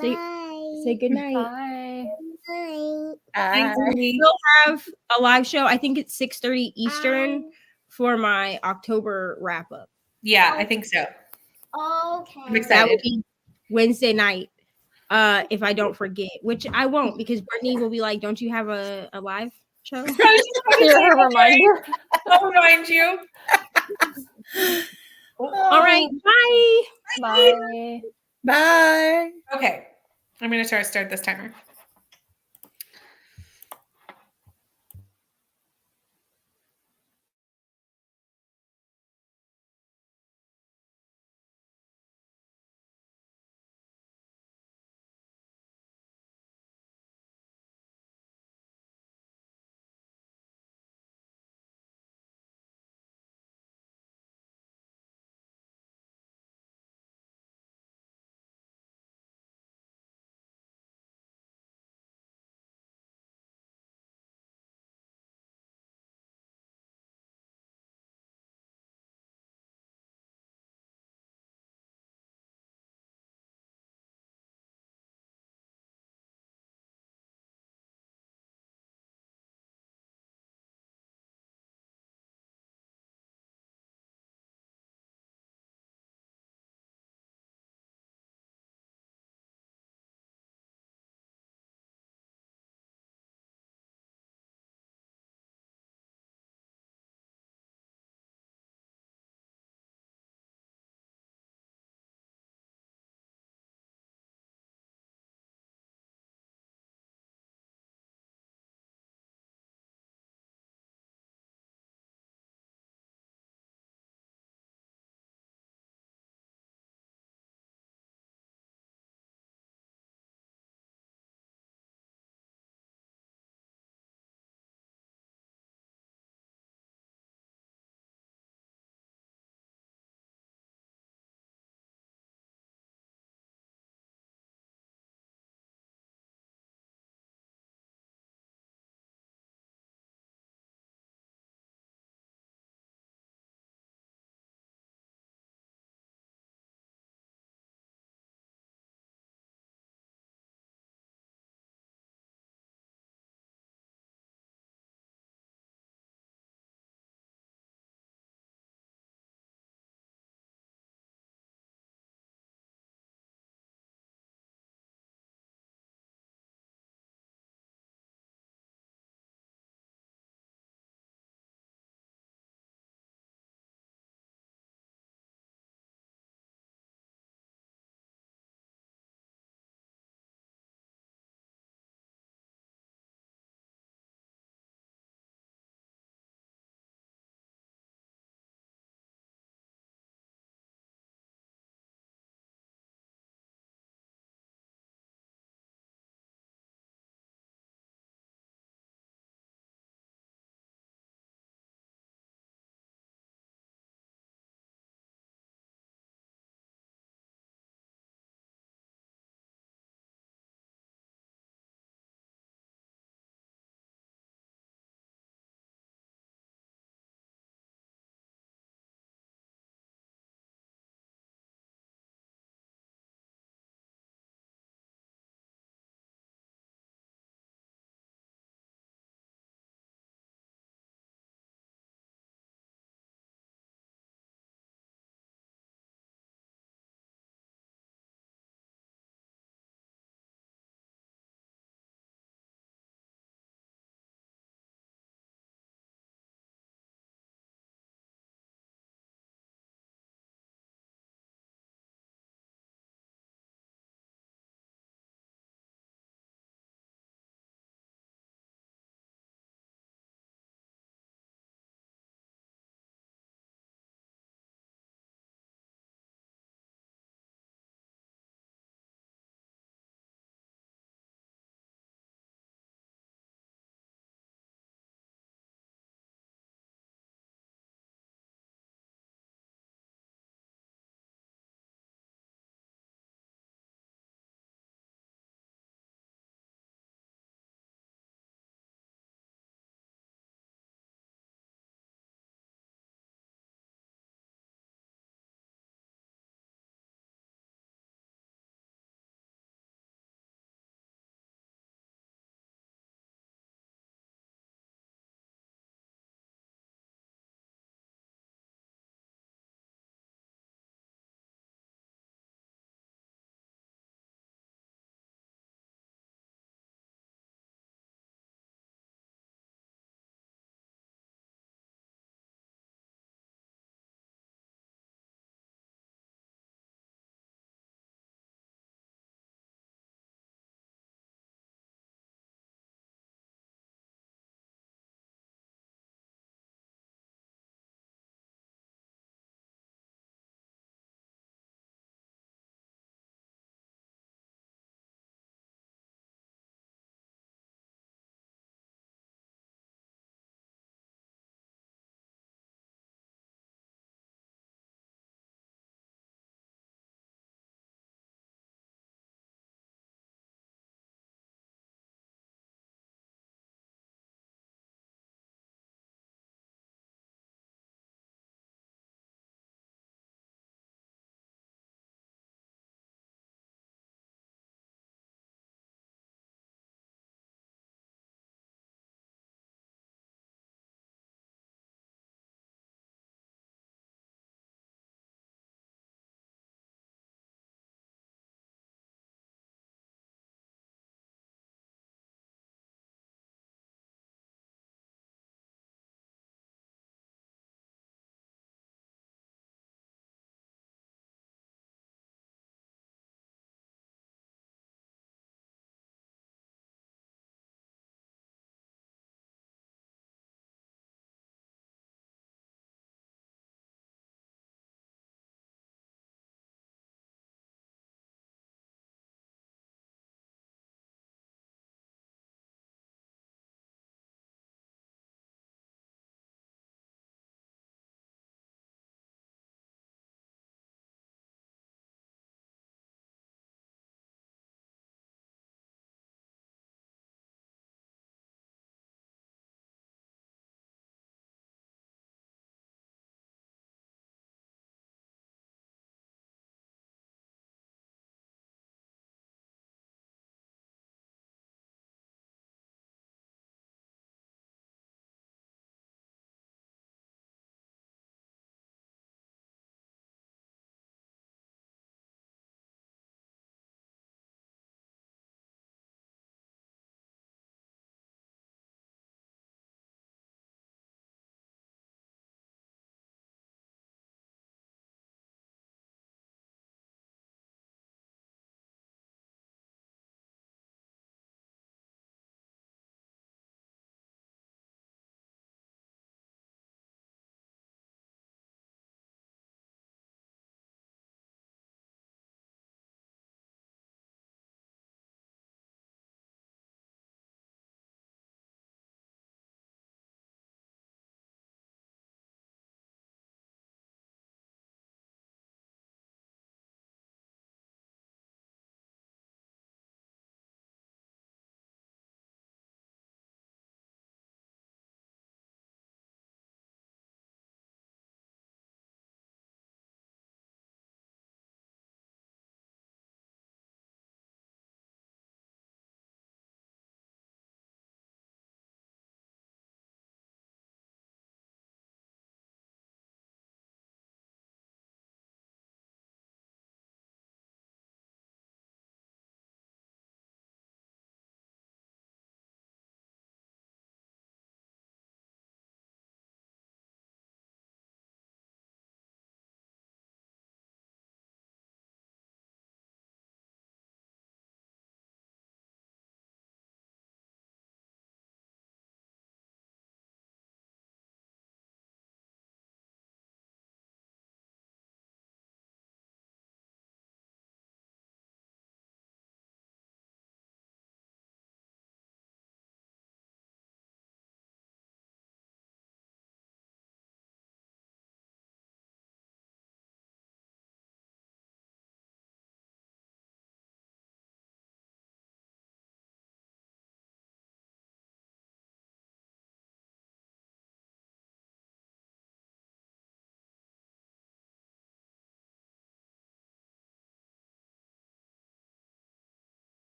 Say- Bye. Say good night. Bye. Bye. Thanks, Ari. We'll have a live show. I think it's 6:30 Eastern for my October wrap up. Yeah, I think so. I'm Okay. That excited. will be Wednesday night. If I don't forget, which I won't, because Brittany will be like, "Don't you have a live show?" I was just gonna Here's say, a reminder. I'll remind you. All right, bye. Bye. Bye. Okay. I'm gonna try to start this timer.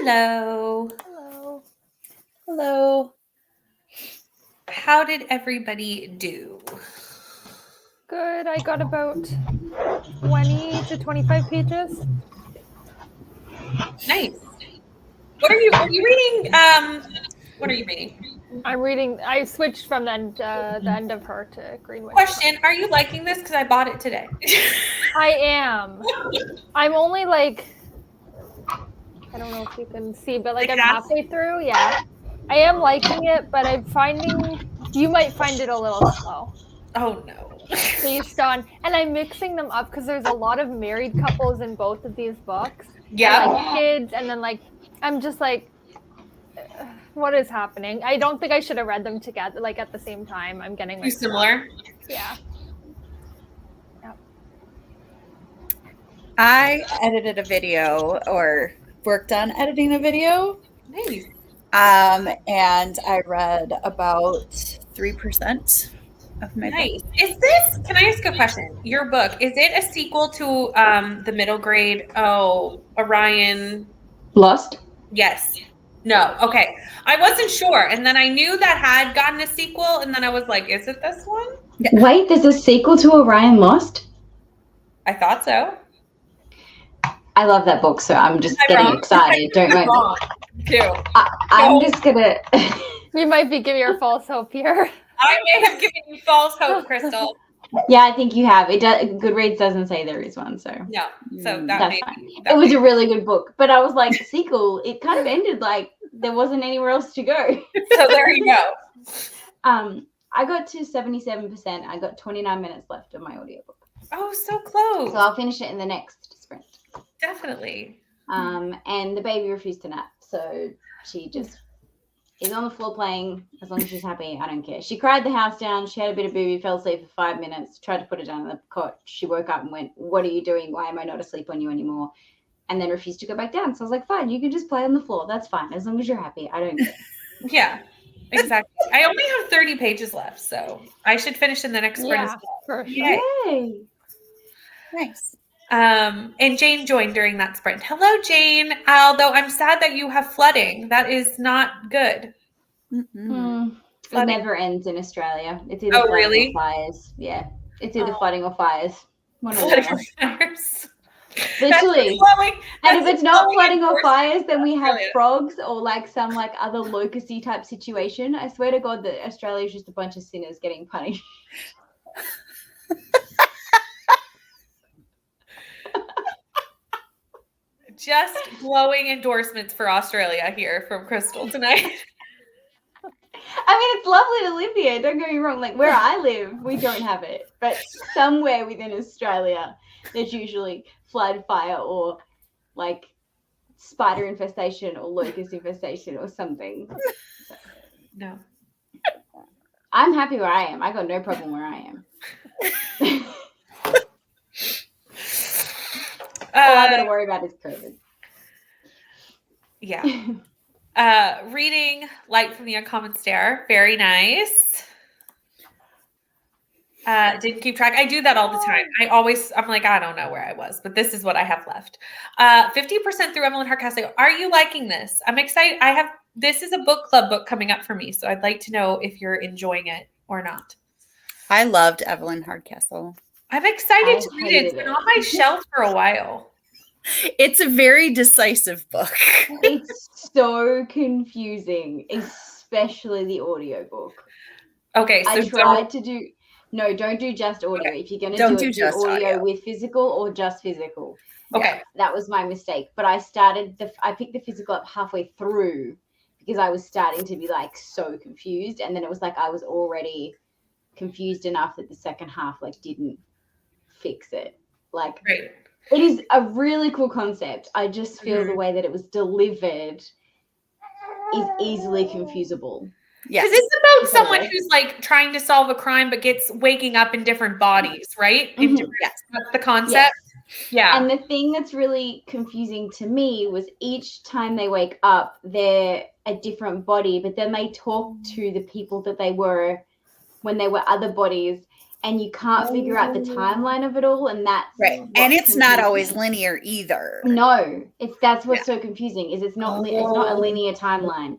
Hello. Hello. Hello. How did everybody do? Good. I got about 20 to 25 pages. Nice. What are you reading? What are you reading? I'm reading. I switched from the end of Her to Greenwich. Question, are you liking this? Because I bought it today. I am. I'm only like, I don't know if you can see, but like I'm halfway through. Yeah. I am liking it, but I'm finding you might find it a little slow. Oh no. Based on, and I'm mixing them up because there's a lot of married couples in both of these books. Yeah. And, like kids, and then like I'm just like, what is happening? I don't think I should have read them together, like at the same time. I'm getting Too similar. Yeah. I edited a video or worked on editing a video. Nice. And I read about 3% of my book. Nice. Can I ask a question? Your book, is it a sequel to the middle grade? Oh, Orion. Lost? Yes. No. Okay. I wasn't sure. And then I knew that had gotten a sequel. And then I was like, is it this one? Wait, there's a sequel to Orion Lost? I thought so. I love that book, so I'm just Am I getting wrong? excited. Don't I'm mind. wrong, too. I'm No. just gonna. You might be giving her false hope here. I may have given you false hope, Crystal. Yeah, I think you have. It does, Goodreads doesn't say there is one, so No. So that that's may fine. be. It was a really good book, but I was like, sequel. It kind of ended like there wasn't anywhere else to go. So there you go. I got to 77%. I got 29 minutes left of my audiobook, Oh, so close. so I'll finish it in the next sprint. Definitely. And the baby refused to nap, so she just is on the floor playing. As long as she's happy, I don't care. She cried the house down. She had a bit of booby, fell asleep for 5 minutes, tried to put her down in the cot. She woke up and went, "What are you doing? Why am I not asleep on you anymore?" And then refused to go back down. So I was like, fine, you can just play on the floor. That's fine. As long as you're happy. I don't care. Yeah, exactly. I only have 30 pages left, so I should finish in the next sprint as Yeah, well. for sure. Yay. Yay. Nice. And Jane joined during that sprint. Hello, Jane. Although I'm sad that you have flooding. That is not good. It Flooding. never ends in Australia. It's either Oh, flooding really? or fires. Yeah. It's either Oh. flooding or fires. One or the Flooding other. fires. Literally. That's And if it's not glowing flooding or endorsement fires, then we for have Australia. frogs or like some like other locusty type situation. I swear to God that Australia is just a bunch of sinners getting punished. Just glowing endorsements for Australia here from Crystal tonight. I mean, it's lovely to live here. Don't get me wrong. Like where I live, we don't have it, but somewhere within Australia, there's usually flood, fire, or like spider infestation or locust infestation or something. No. I'm happy where I am. I got no problem where I am. All I got to worry about is COVID. Yeah. Reading Light from the Uncommon Stare. Very nice. Didn't keep track. I do that all the time. I'm like, I don't know where I was, but this is what I have left. 50% through Evelyn Hardcastle. Are you liking this? I'm excited. This is a book club book coming up for me, so I'd like to know if you're enjoying it or not. I loved Evelyn Hardcastle. I'm excited I to read it. It's hated been it. on my shelf for a while. It's a very decisive book. It's so confusing, especially the audiobook. Okay, so I tried to do don't do just audio. Okay. If you're gonna Don't do do it, do just audio audio. with physical or just physical. Okay. That was my mistake. But I picked the physical up halfway through because I was starting to be like so confused. And then it was like I was already confused enough that the second half like didn't fix it. Like Great. it is a really cool concept. I just feel the Mhm. way that it was delivered is easily confusable. Yes. Because it's about someone Totally. who's like trying to solve a crime but gets waking up in different bodies, right? In Mhm. different, that's the concept. Yeah. And the thing that's really confusing to me was each time they wake up, they're a different body, but then they talk to the people that they were when they were other bodies. and you can't figure out the timeline of it all, and that's Right. what's And it's not confusing. always linear either. No, that's what's so confusing, is it's not a linear timeline.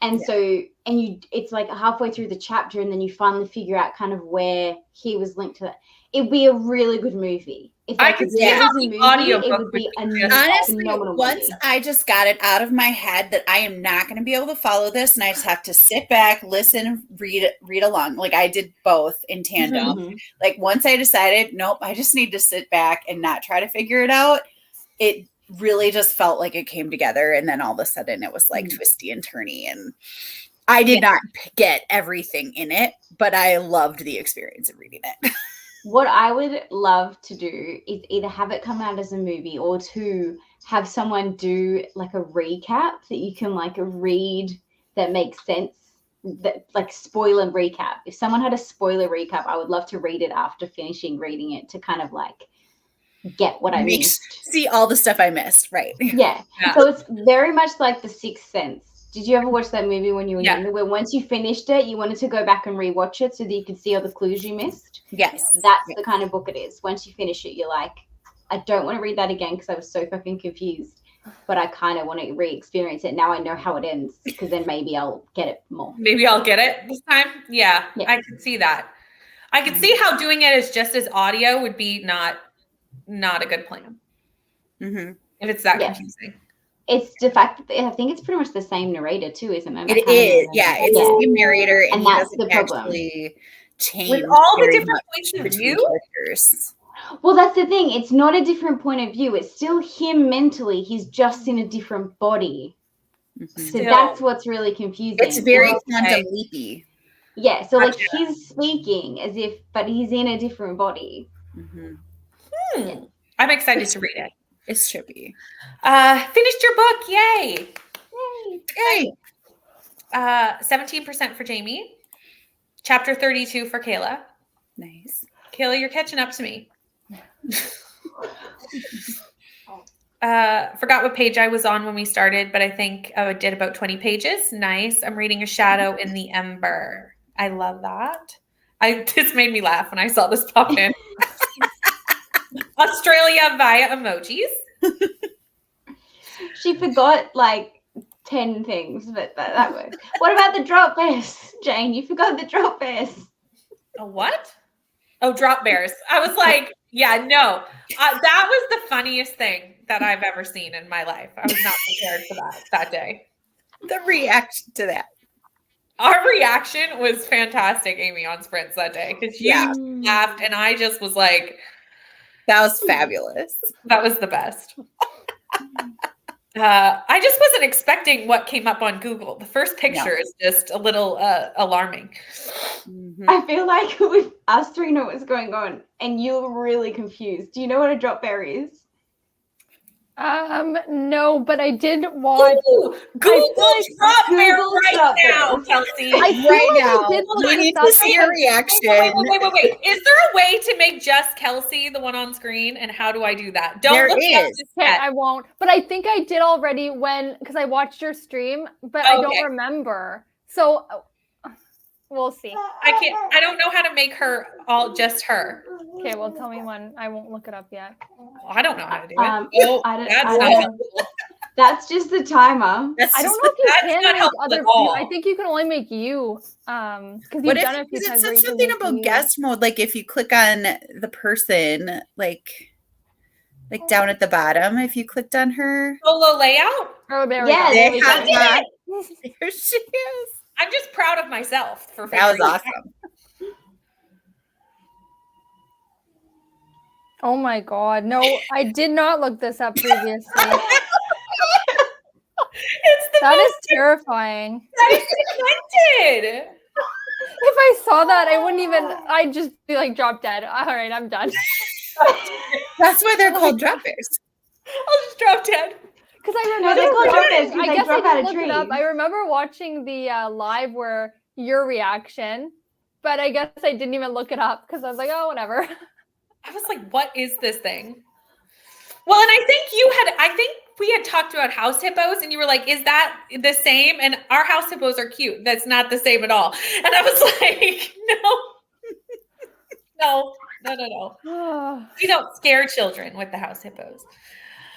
And so it's like halfway through the chapter, and then you finally figure out kind of where he was linked to that. It'd be a really good movie. If I like, could if see there how was a the movie, audiobook it would would be be a really Honestly, phenomenal once movie. I just got it out of my head that I am not going to be able to follow this, and I just have to sit back, listen, read along. Like I did both in tandem. Mhm. Like once I decided, nope, I just need to sit back and not try to figure it out. It really just felt like it came together, and then all of a sudden it was like twisty and turny, and I did not get everything in it, but I loved the experience of reading it. What I would love to do is either have it come out as a movie, or to have someone do like a recap that you can like read that makes sense, that like spoiler recap. If someone had a spoiler recap, I would love to read it after finishing reading it to kind of like get what I missed. See all the stuff I missed, right? Yeah. Yeah. So it's very much like The Sixth Sense. Did you ever watch that movie when you were Yeah. younger, where once you finished it, you wanted to go back and rewatch it so that you could see all the clues you missed? Yes. That's the kind of book it is. Once you finish it, you're like, I don't want to read that again because I was so fucking confused, but I kind of want to re-experience it. Now I know how it ends, because then maybe I'll get it more. Maybe I'll get it this time. Yeah, Yeah. I could see that. I could see how doing it as just as audio would be not a good plan Mm-hmm. if it's that Yeah. confusing. It's the fact that I think it's pretty much the same narrator too, isn't it? I It can't is. remember. Yeah. It's the same narrator, and And he that's doesn't the problem. actually change With all the very different much points of between view, characters. Well, that's the thing. It's not a different point of view. It's still him mentally. He's just in a different body. Mhm. So Still. that's what's really confusing. It's very Well, quantum leapy. yeah. So like Gotcha. he's speaking as if, but he's in a different body. Mhm. I'm excited to read it. It's trippy. Finished your book, yay! Hey. 17% for Jamie. Chapter 32 for Kayla. Nice. Kayla, you're catching up to me. Forgot what page I was on when we started, but I think I did about 20 pages. Nice. I'm reading A Shadow in the Ember. I love that. This made me laugh when I saw this pop in. Australia via emojis. She forgot like 10 things, but that works. What about the drop bears, Jane? You forgot the drop bears. A what? Oh, drop bears. I was like, yeah, no. That was the funniest thing that I've ever seen in my life. I was not prepared for that day. The reaction to that. Our reaction was fantastic, Amy, on Sprints that day, because you Yeah. laughed and I just was like, That was fabulous. that was the best. I just wasn't expecting what came up on Google. The first picture is just a little alarming. Mhm. I feel like us three know what's going on, and you're really confused. Do you know what a drop bear is? No, but I did watch. Ooh, Google drop bear Google right drop now, bears. Kelsey. I feel Right like I now, did we look need it to up see your because- reaction. Wait. Is there a way to make just Kelsey the one on screen? And how do I do that? Don't There look it up is. just Okay, yet. I won't. But I think I did already because I watched your stream, but I Okay. don't remember. So we'll see. I don't know how to make her all just her. Okay, well, tell me when. I won't look it up yet. I don't know how to do it. I don't- That's I not don't- helpful. That's just the timer. That's I don't just- know if you that's can not make helpful other at people. all. I think you can only make you. Because What you've if done it a few because it times. where said you can something make about you. guest mode? Like if you click on the person, like down at the bottom, if you clicked on her, Solo layout. Oh, there we Yeah, go. there we have go. that. There she is. I'm just proud of myself for That was figuring it out. awesome. Oh my god. No, I did not look this up previously. It's the That is most terrifying. invented. If I saw that, I wouldn't even. I'd just be like, drop dead. All right, I'm done. That's why they're called drop bears. I'll just drop dead. Because I No, remember. they're called drop bears watching, 'cause I they guess drop I out did of look it up. trees. I remember watching the live where your reaction, but I guess I didn't even look it up because I was like, oh, whatever. I was like, what is this thing? Well, and I think we had talked about house hippos and you were like, is that the same? And our house hippos are cute. That's not the same at all. And I was like, no. No. We don't scare children with the house hippos.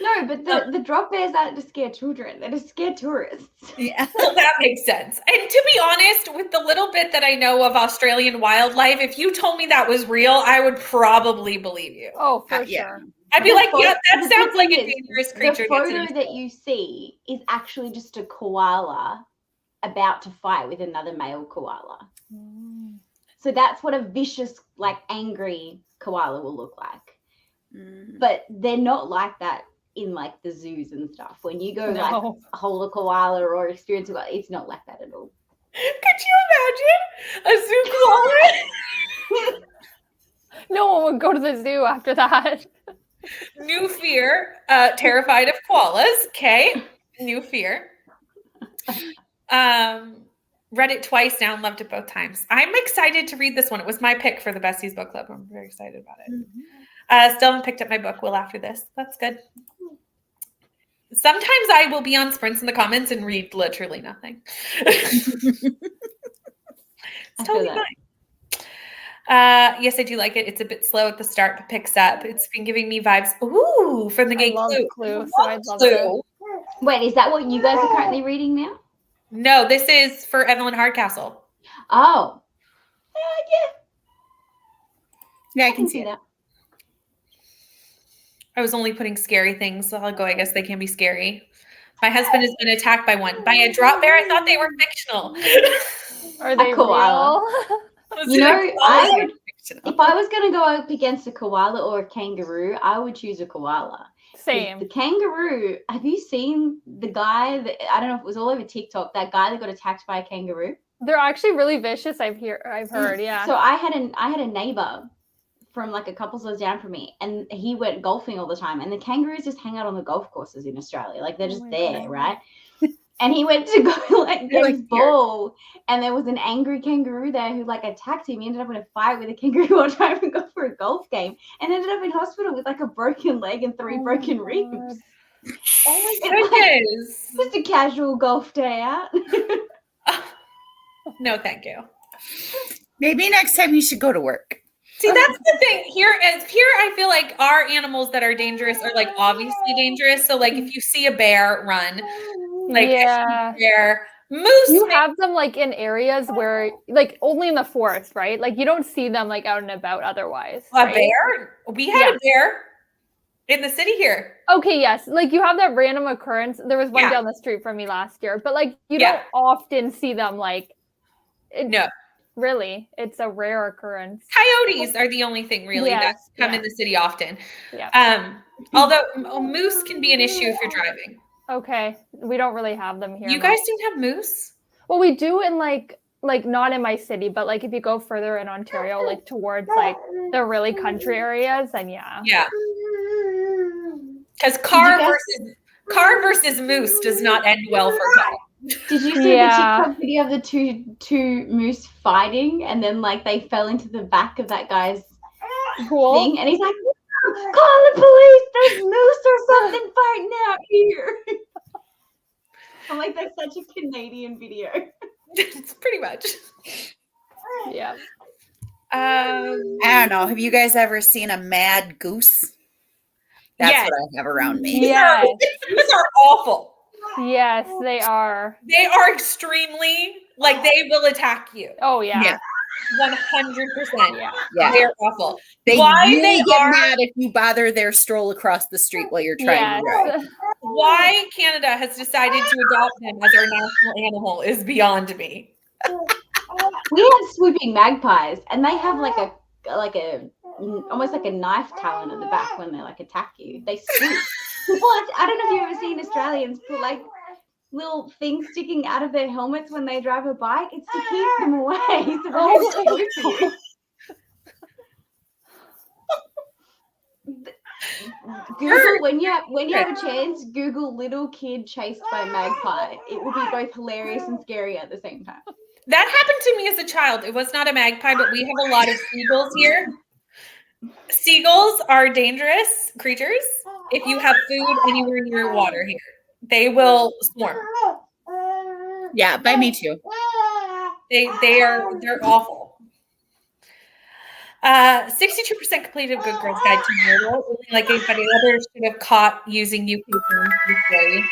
No, but the drop bears aren't to scare children. They're to scare tourists. Yeah. Well, that makes sense. And to be honest, with the little bit that I know of Australian wildlife, if you told me that was real, I would probably believe you. Oh, for Yeah. sure. I'd be The like, photo- yeah, that the sounds like thing a is, dangerous creature. The photo that you see is actually just a koala about to fight with another male koala. So that's what a vicious, like angry koala will look like. Mm. But they're not like that in like the zoos and stuff. When you go like No. hold a koala or experience a koala, it's not like that at all. Could you imagine a zoo koala? No one would go to the zoo after that. New fear. Terrified of koalas. Okay. New fear. Read it twice now and loved it both times. I'm excited to read this one. It was my pick for the Besties Book Club. I'm very excited about it. Still haven't picked up my book. Will after this. That's good. Sometimes I will be on sprints in the comments and read literally nothing. It's totally that. fine. Yes, I do like it. It's a bit slow at the start, but picks up. It's been giving me vibes. Ooh, from the I game love Clue. Clue, so I'd love to. Clue. Wait, is that what you guys are currently reading now? No, this is for Evelyn Hardcastle. Oh. Yeah, I can see that. I was only putting scary things, so I'll go. I guess they can be scary. My husband has been attacked by one. By a drop bear? I thought they were fictional. Are they koala. real? You know, I would, Fictional. if I was going to go up against a koala or a kangaroo, I would choose a koala. Same. The kangaroo, have you seen the guy that, I don't know if it was all over TikTok, that guy that got attacked by a kangaroo? They're actually really vicious. I've heard. Yeah. So I had a neighbor from like a couple stores down from me, and he went golfing all the time, and the kangaroos just hang out on the golf courses in Australia. Like they're just my there, God. right? And he went to go like get like his ball, and there was an angry kangaroo there who like attacked him. He ended up in a fight with a kangaroo while trying to go for a golf game, and ended up in hospital with like a broken leg and 3 Oh my broken God. ribs. Oh my It's like goodness. just a casual golf day out. No, thank you. Maybe next time you should go to work. See, that's the thing. Here, I feel like our animals that are dangerous are like obviously dangerous. So, like, if you see a bear, run. Like, Yeah. bear, moose. You have them like in areas where, like, only in the forest, right? Like, you don't see them like out and about otherwise. A right? bear? We had a bear in the city here. Okay, yes. Like, you have that random occurrence. There was one Yeah. down the street from me last year, but like, you Yeah. don't often see them. Like, No. really, it's a rare occurrence. Coyotes are the only thing really Yes, that come yeah. in the city often. Yeah. Although moose can be an issue if you're driving. Okay, we don't really have them here. You no. guys don't have moose? Well, we do in like not in my city, but like if you go further in Ontario, like towards like the really country areas, then yeah. Yeah. Because car versus moose does not end well for Kyle. Did you see Yeah. the TikTok video of the two moose fighting, and then like they fell into the back of that guy's Cool. thing, and he's like, "Call the police! There's moose or something fighting out here." I'm like, that's such a Canadian video. It's pretty much. Yeah. I don't know. Have you guys ever seen a mad goose? That's Yes. what I have around me. Yes. Moose are awful. Yes, they are. They are extremely, like, they will attack you. Oh yeah. Yeah. 100%. Yeah. Yeah. They're awful. They Why really they get are- mad if you bother their stroll across the street while you're trying to drive. Yes. Why Canada has decided to adopt them as our national animal is beyond me. We have swooping magpies, and they have like a almost like a knife talon at the back when they like attack you. They swoop. What? I don't know if you've ever seen Australians put like little things sticking out of their helmets when they drive a bike. It's to keep them away. So they swoop you. Google when you have a chance. Google little kid chased by magpie. It will be both hilarious and scary at the same time. That happened to me as a child. It was not a magpie, but we have a lot of seagulls here. Seagulls are dangerous creatures if you have food anywhere near water here. They will swarm. Yeah, by me too. They're awful. 62% completed Good Girls Guide to Murder. Only like anybody others should have caught using UK terms usually.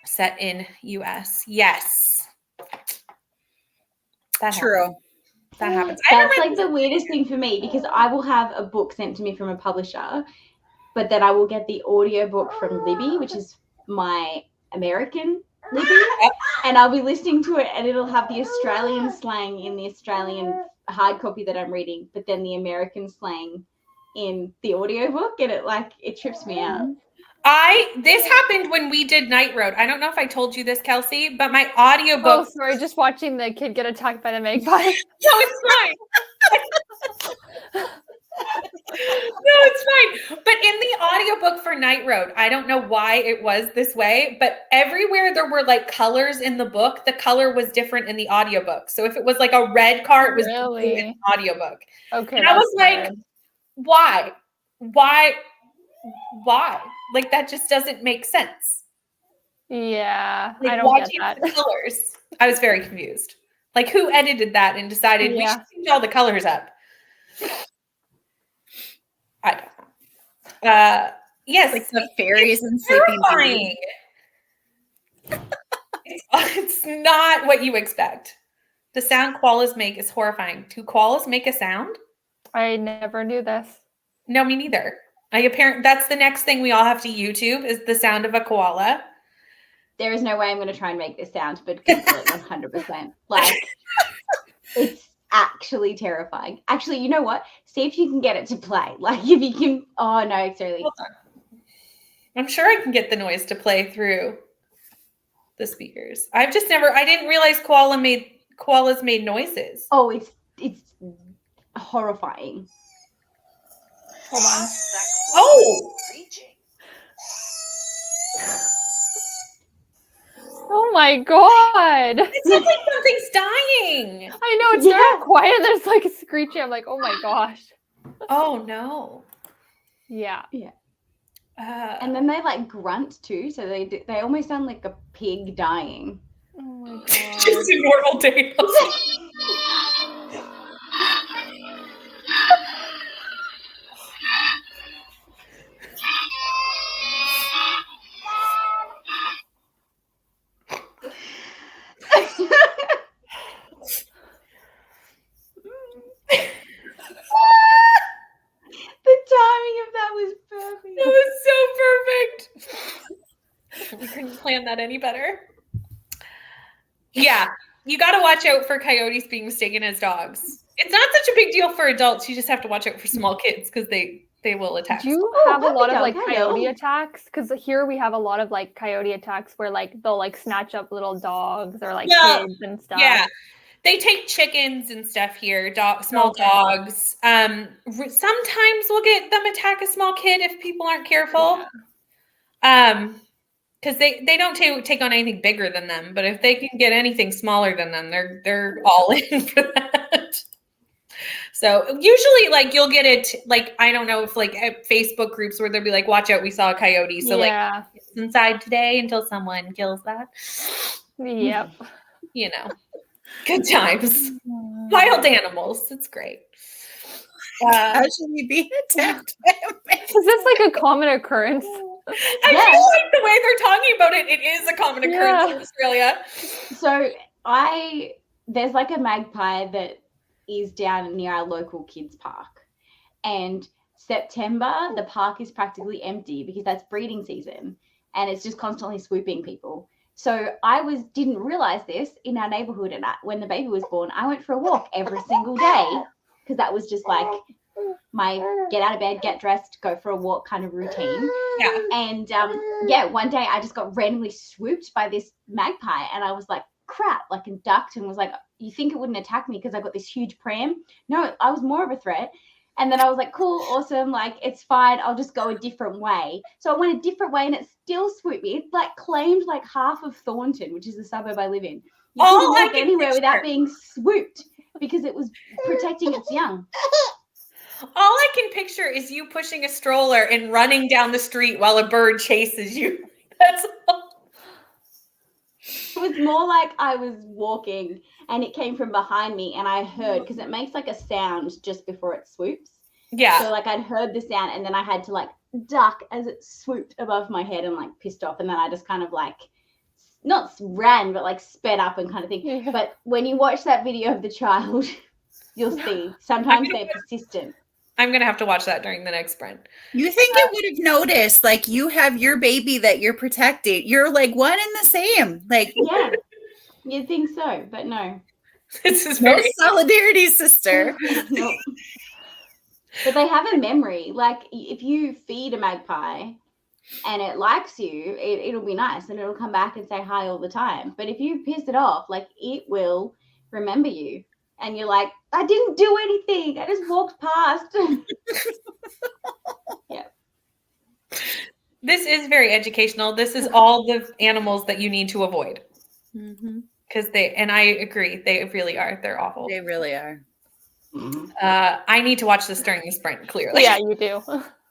Set in US. Yes. That True. happens. That happens. I That's remember like the weirdest thing for me because I will have a book sent to me from a publisher, but then I will get the audiobook from Libby, which is my American Libby, and I'll be listening to it and it'll have the Australian slang in the Australian hard copy that I'm reading, but then the American slang in the audiobook, and it trips me out. this happened when we did Night Road. I don't know if I told you this, Kelsey, but my Oh, audiobook. sorry, just watching the kid get attacked by the magpie. No, it's fine. No, it's fine. But in the audiobook for Night Road, I don't know why it was this way, but everywhere there were like colors in the book, the color was different in the audiobook. So if it was like a red car, it was blue in Really? the audiobook. Okay. And I was that's like, good. why? Like that just doesn't make sense. Yeah, Like, I don't why get change that. the colors? I was very confused. Like who edited that and decided we Yeah. should change all the colors up? I don't know. Yes, Like the fairies and sleeping beauty. terrifying. It's not what you expect. The sound koalas make is horrifying. Do koalas make a sound? I never knew this. No, me neither. That's the next thing we all have to YouTube is the sound of a koala. There is no way I'm going to try and make this sound, but Google it 100%. Like, it's actually terrifying. Actually, you know what? See if you can get it to play. Like, if you can. Oh, no, seriously. Hold on. I'm sure I can get the noise to play through the speakers. I didn't realize koalas made noises. Oh, it's horrifying. Hold on. Oh, Oh my god. it sounds like something's dying. I know it's Yeah. very quiet. There's like a screeching. I'm like, oh my gosh. Oh no. Yeah. And then they like grunt too, so they almost sound like a pig dying. Oh my god. Just a normal day. The timing of that was perfect. That was so perfect. We couldn't plan that any better. Yeah, you got to watch out for coyotes being mistaken as dogs. It's not such a big deal for adults. You just have to watch out for small kids because they will attack. Do you Oh, have a lot of puppy like dog, coyote hello. attacks? Because here we have a lot of like coyote attacks where like they'll like snatch up little dogs or like Yeah. kids and stuff. Yeah, they take chickens and stuff here. Small Okay. dogs. Sometimes we'll get them attack a small kid if people aren't careful. Because they don't take on anything bigger than them, but if they can get anything smaller than them, they're all in for that. So usually, like you'll get it. Like I don't know if like at Facebook groups where they'll be like, "Watch out, we saw a coyote." So Yeah. like, it's inside today until someone kills that. Yep. You know, good times. Wild animals. It's great. How should we be attacked by a man? Is this like a common occurrence? I Yes. feel like the way they're talking about it, it is a common occurrence in Australia. So there's like a magpie that is down near our local kids park, and September the park is practically empty because that's breeding season, and it's just constantly swooping people. So I didn't realize this in our neighborhood, and when the baby was born, I went for a walk every single day because that was just like my get out of bed, get dressed, go for a walk kind of routine. Yeah. And one day I just got randomly swooped by this magpie, and I was like, crap, like, and ducked and was like, you think it wouldn't attack me because I got this huge pram? No, I was more of a threat. And then I was like, cool, awesome, like, it's fine, I'll just go a different way. So I went a different way and it still swooped me. It like claimed like half of Thornton, which is the suburb I live in. You All couldn't I walk can anywhere picture- without being swooped because it was protecting its young. All I can picture is you pushing a stroller and running down the street while a bird chases you. That's all. It was more like I was walking and it came from behind me, and I heard, because it makes like a sound just before it swoops. Yeah. So like I'd heard the sound, and then I had to like duck as it swooped above my head and like pissed off, and then I just kind of like not ran, but like sped up and kind of thing. Yeah. But when you watch that video of the child, you'll see sometimes they're persistent. I'm going to have to watch that during the next sprint. You think it would have noticed, like you have your baby that you're protecting. You're like one and the same. Like, Yeah, you'd think so, but no. This is no very solidarity, sister. Nope. But they have a memory. Like if you feed a magpie and it likes you, it'll be nice and it'll come back and say hi all the time. But if you piss it off, like it will remember you. And you're like, I didn't do anything. I just walked past. Yeah. This is very educational. This is all the animals that you need to avoid. Mm-hmm. Because and I agree, they really are. They're awful. They really are. I need to watch this during the sprint, clearly. Yeah, you do.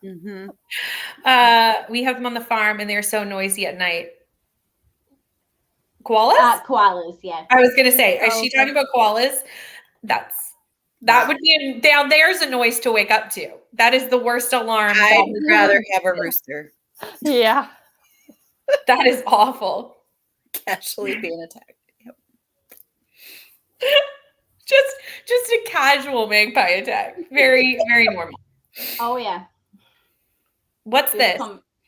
Mm-hmm. We have them on the farm and they're so noisy at night. Koalas? Koalas, yeah. I was going to say, is Oh, she okay. talking about koalas? That would be, there's a noise to wake up to. That is the worst alarm. I would rather have a rooster Yeah. That is awful. casually being attacked. Yep. Just a casual magpie attack. Very, very normal. Oh, yeah. What's this?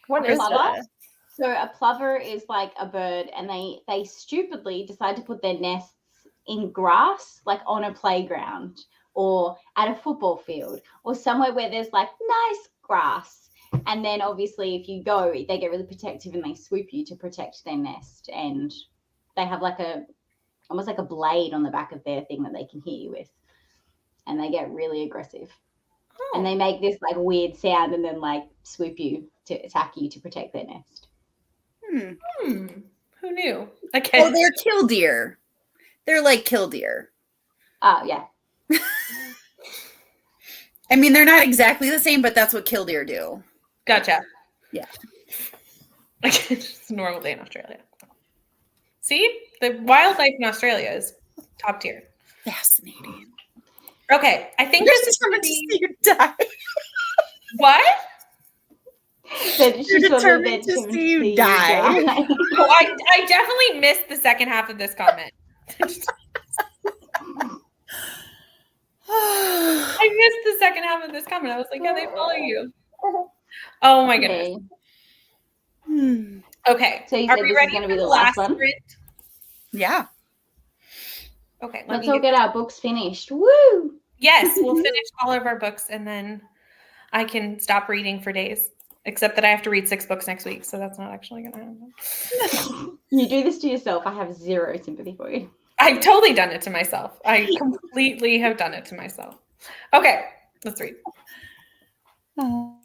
What is Plover? that? So a plover is like a bird, and they stupidly decide to put their nests in grass, like on a playground or at a football field or somewhere where there's like nice grass. And then obviously if you go, they get really protective and they swoop you to protect their nest. And they have like almost like a blade on the back of their thing that they can hit you with. And they get really aggressive. Oh. And they make this like weird sound and then like swoop you to attack you to protect their nest. Who knew? Oh, Okay. they're killdeer. They're like killdeer. Oh, yeah. I mean, they're not exactly the same, but that's what killdeer do. Gotcha. Yeah. It's a normal day in Australia. See? The wildlife in Australia is top tier. Fascinating. Okay. I think You're this is determined to see you die. what? You're determined to see you die. Oh, I definitely missed the second half of this comment. I missed the second half of this comment. I was like, yeah, they follow you. Oh my goodness. Hmm. Okay. So you Are said we this is ready going to for be the the last one? sprint? Yeah. Okay. Let's all get our books finished. Woo! Yes, we'll finish all of our books and then I can stop reading for days. Except that I have to read 6 books next week, so that's not actually going to happen. You do this to yourself. I have zero sympathy for you. I've totally done it to myself. I completely have done it to myself. Okay, let's read. Oh.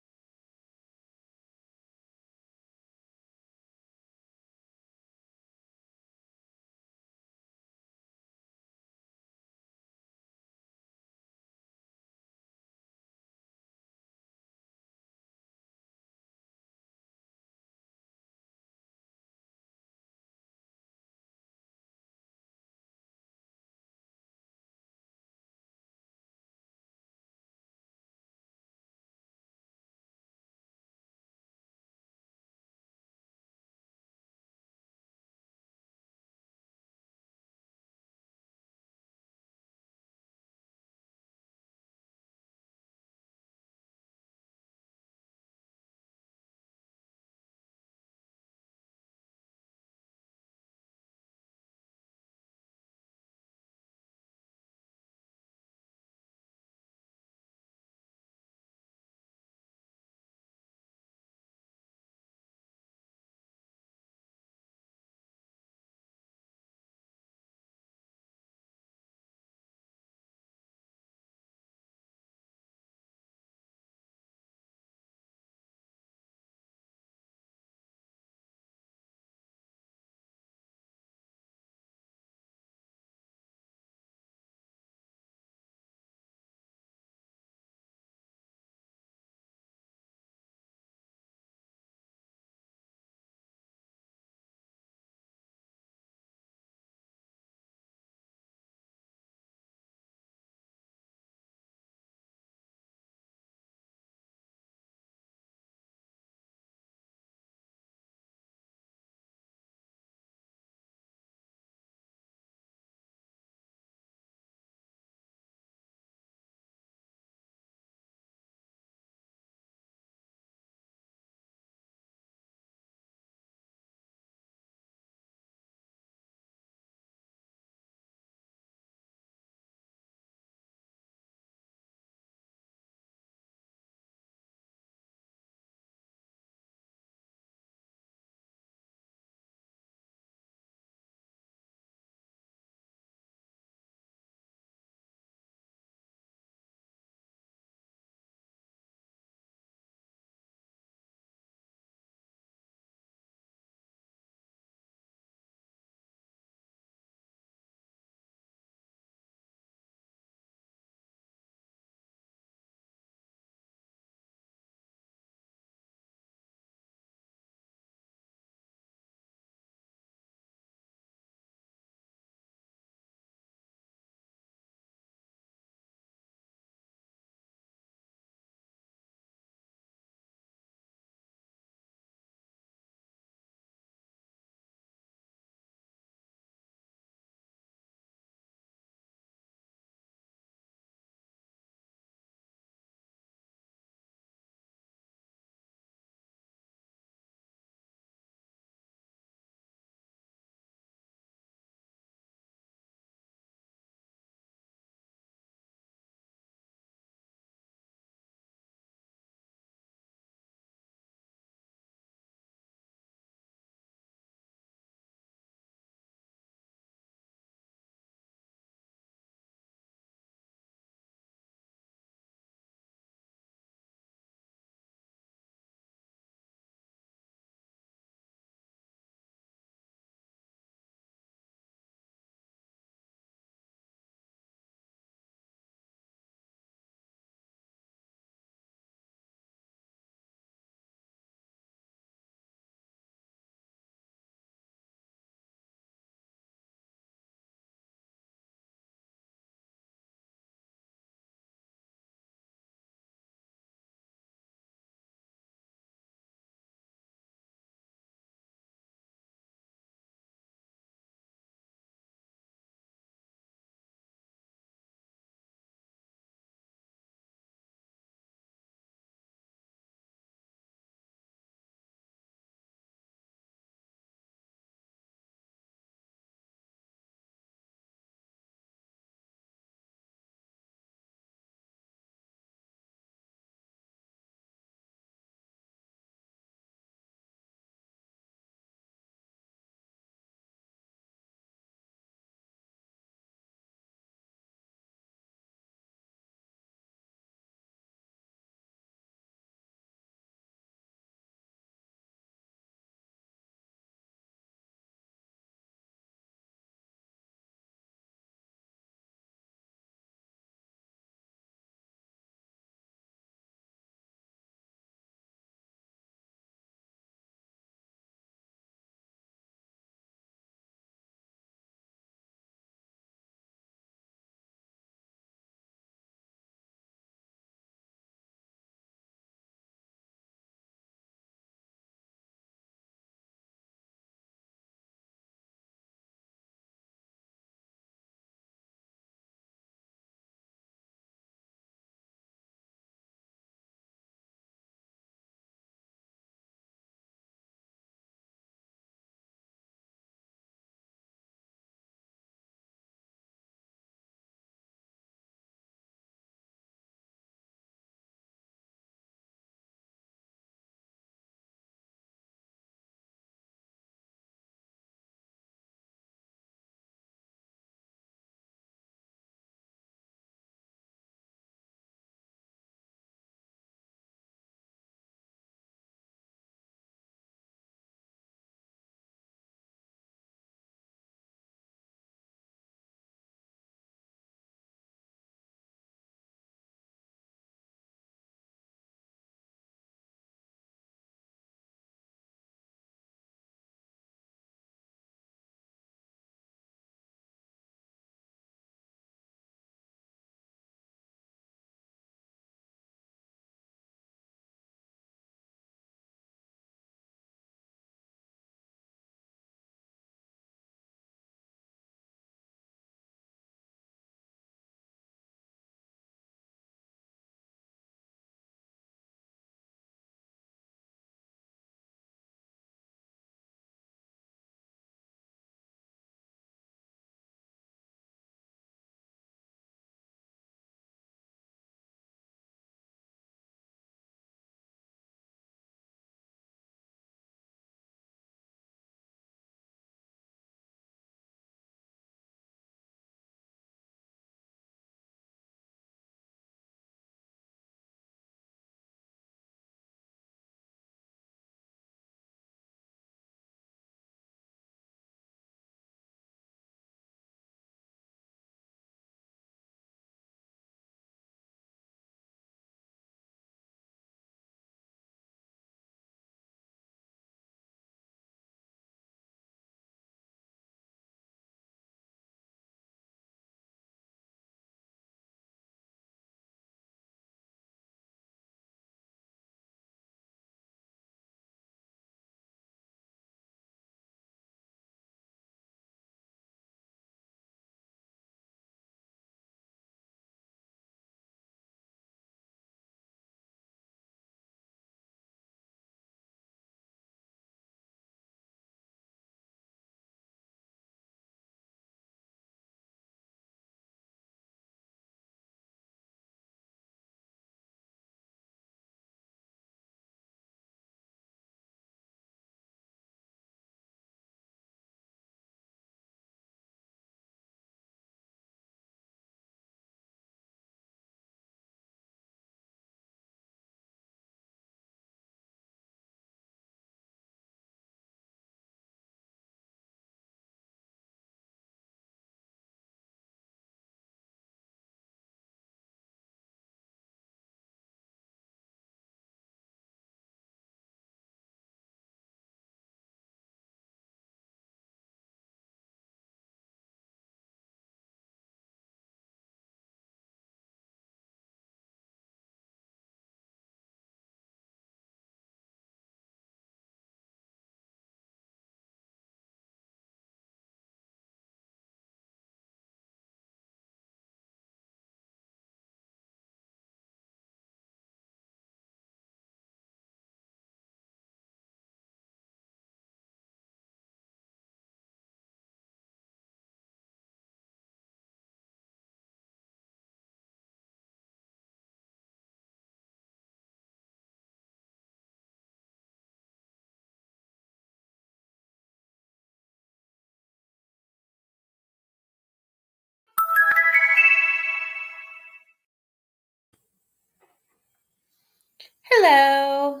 Hello.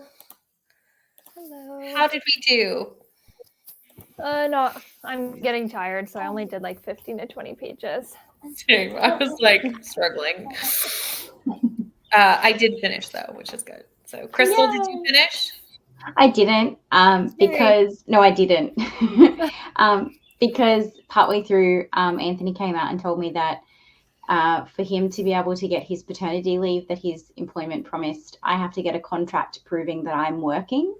Hello. How did we do? No, I'm getting tired, so I only did like 15 to 20 pages. Same. I was like struggling. I did finish though, which is good. So, Crystal, did you finish? I didn't, because no, I didn't, because partway through, Anthony came out and told me that for him to be able to get his paternity leave that his employment promised, I have to get a contract proving that I'm working.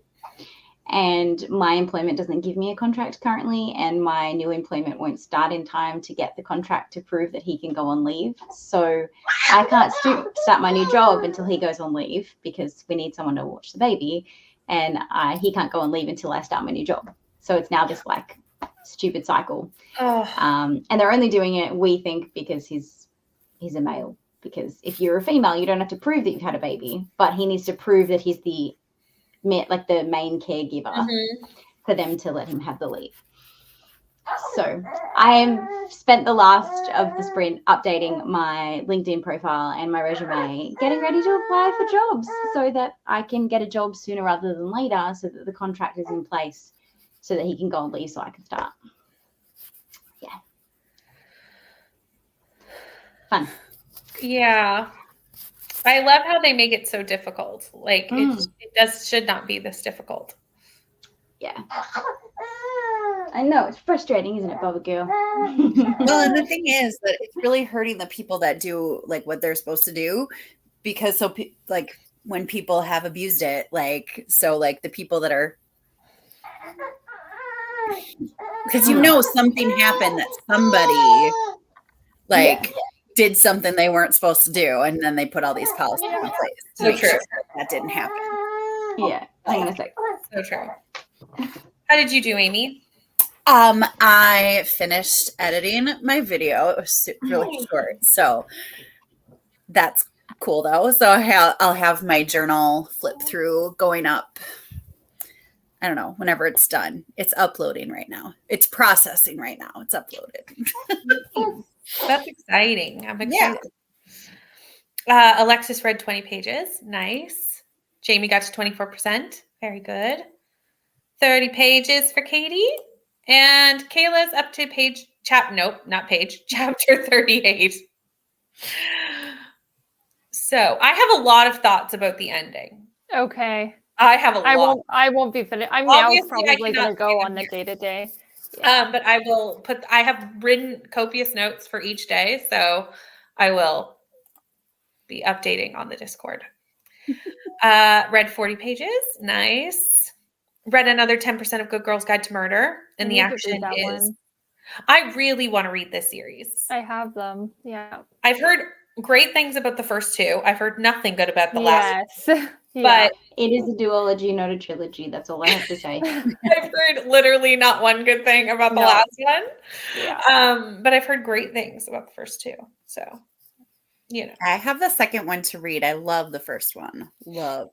And my employment doesn't give me a contract currently, and my new employment won't start in time to get the contract to prove that he can go on leave. So I can't start my new job until he goes on leave, because we need someone to watch the baby, and he can't go on leave until I start my new job. So it's now this like stupid cycle. Oh. And they're only doing it, we think, because he's a male. Because if you're a female, you don't have to prove that you've had a baby, but he needs to prove that he's the main caregiver for them to let him have the leave. So I spent the last of the sprint updating my LinkedIn profile and my resume, getting ready to apply for jobs so that I can get a job sooner rather than later, so that the contract is in place so that he can go on leave so I can start. Yeah. Fun. Yeah. I love how they make it so difficult. Like it should not be this difficult. Yeah. I know, it's frustrating, isn't it, Bubba Girl? Well, and the thing is that it's really hurting the people that do like what they're supposed to do, because like when people have abused it, like the people that are, because something happened, that somebody did something they weren't supposed to do, and then they put all these policies in place. So true. Sure that didn't happen. Yeah, hang on a sec. So true. How did you do, Amy? I finished editing my video. It was really short, so that's cool though. So I'll have my journal flip through going up. I don't know, whenever it's done. It's uploading right now. It's processing right now. It's uploaded. That's exciting. I'm excited. Yeah. Alexis read 20 pages. Nice. Jamie got to 24%. Very good. 30 pages for Katie. And Kayla's up to chapter 38. So I have a lot of thoughts about the ending. Okay. I have a lot. I won't be finished. I'm Obviously, now probably going to go on the day-to-day. Yeah. But I have written copious notes for each day, so I will be updating on the Discord. Read 40 pages. Nice. Read another 10% of Good Girls Guide to Murder. And the action is, I really want to read this series. I have them. Yeah. I've heard great things about the first two. I've heard nothing good about the last one. Yeah. But it is a duology, not a trilogy. That's all I have to say. I've heard literally not one good thing about the last one. Yeah. But I've heard great things about the first two. So, I have the second one to read. I love the first one. Love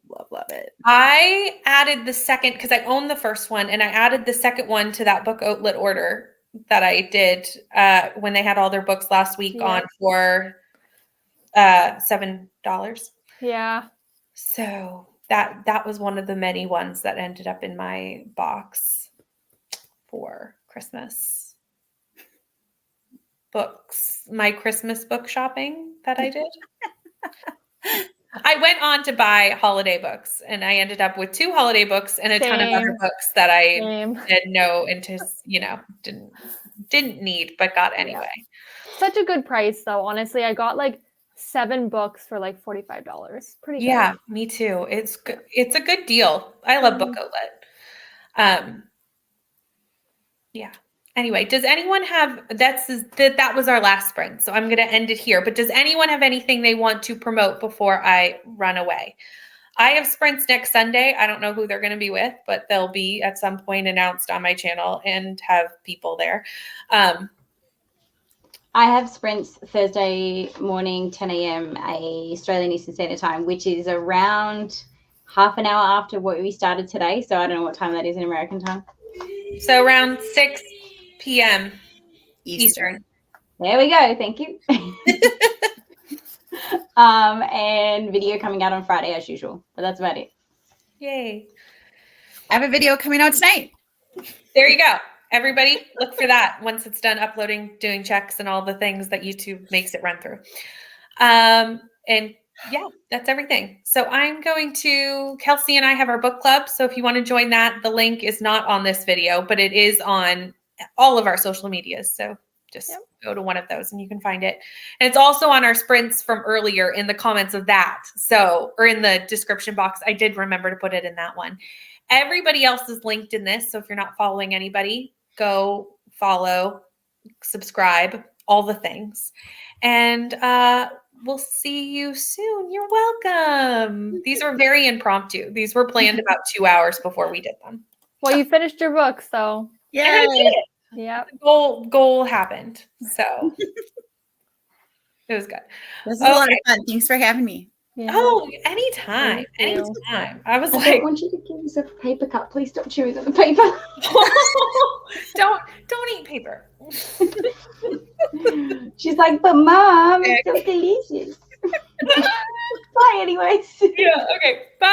it. I added the second, because I own the first one, and I added the second one to that book outlet order that I did when they had all their books last week on for $7. Yeah. So that was one of the many ones that ended up in my box for Christmas books, my Christmas book shopping that I did. I went on to buy holiday books, and I ended up with 2 holiday books and a ton of other books that I had no interest, didn't need, but got anyway. Such a good price though. Honestly, I got like 7 books for like $45. Pretty good. Yeah, me too. It's good. It's a good deal. I love Book Outlet. Yeah. Anyway, does anyone have that was our last sprint. So I'm going to end it here, but does anyone have anything they want to promote before I run away? I have sprints next Sunday. I don't know who they're going to be with, but they'll be at some point announced on my channel and have people there. I have sprints Thursday morning, 10 a.m. Australian Eastern Standard Time, which is around half an hour after what we started today. So I don't know what time that is in American time. So around 6 p.m. Eastern. There we go. Thank you. And video coming out on Friday as usual. But that's about it. Yay. I have a video coming out tonight. There you go. Everybody look for that once it's done uploading, doing checks and all the things that YouTube makes it run through. And yeah, that's everything. So Kelsey and I have our book club. So if you want to join that, the link is not on this video, but it is on all of our social medias. So just go to one of those and you can find it. And it's also on our sprints from earlier in the comments of that. So, or in the description box. I did remember to put it in that one. Everybody else is linked in this. So if you're not following anybody, go follow, subscribe, all the things. And we'll see you soon. You're welcome. These were very impromptu. These were planned about 2 hours before we did them. Well, you finished your book, so And I did it. yeah. Goal happened. So it was good. This is a lot of fun. Thanks for having me. Yeah. Oh, anytime. Thank you. Anytime. I was I like, don't want you to give yourself a paper cut. Please stop chewing on the paper. don't eat paper. She's like, but Mom, it's so delicious. Bye anyways. Yeah, okay. Bye.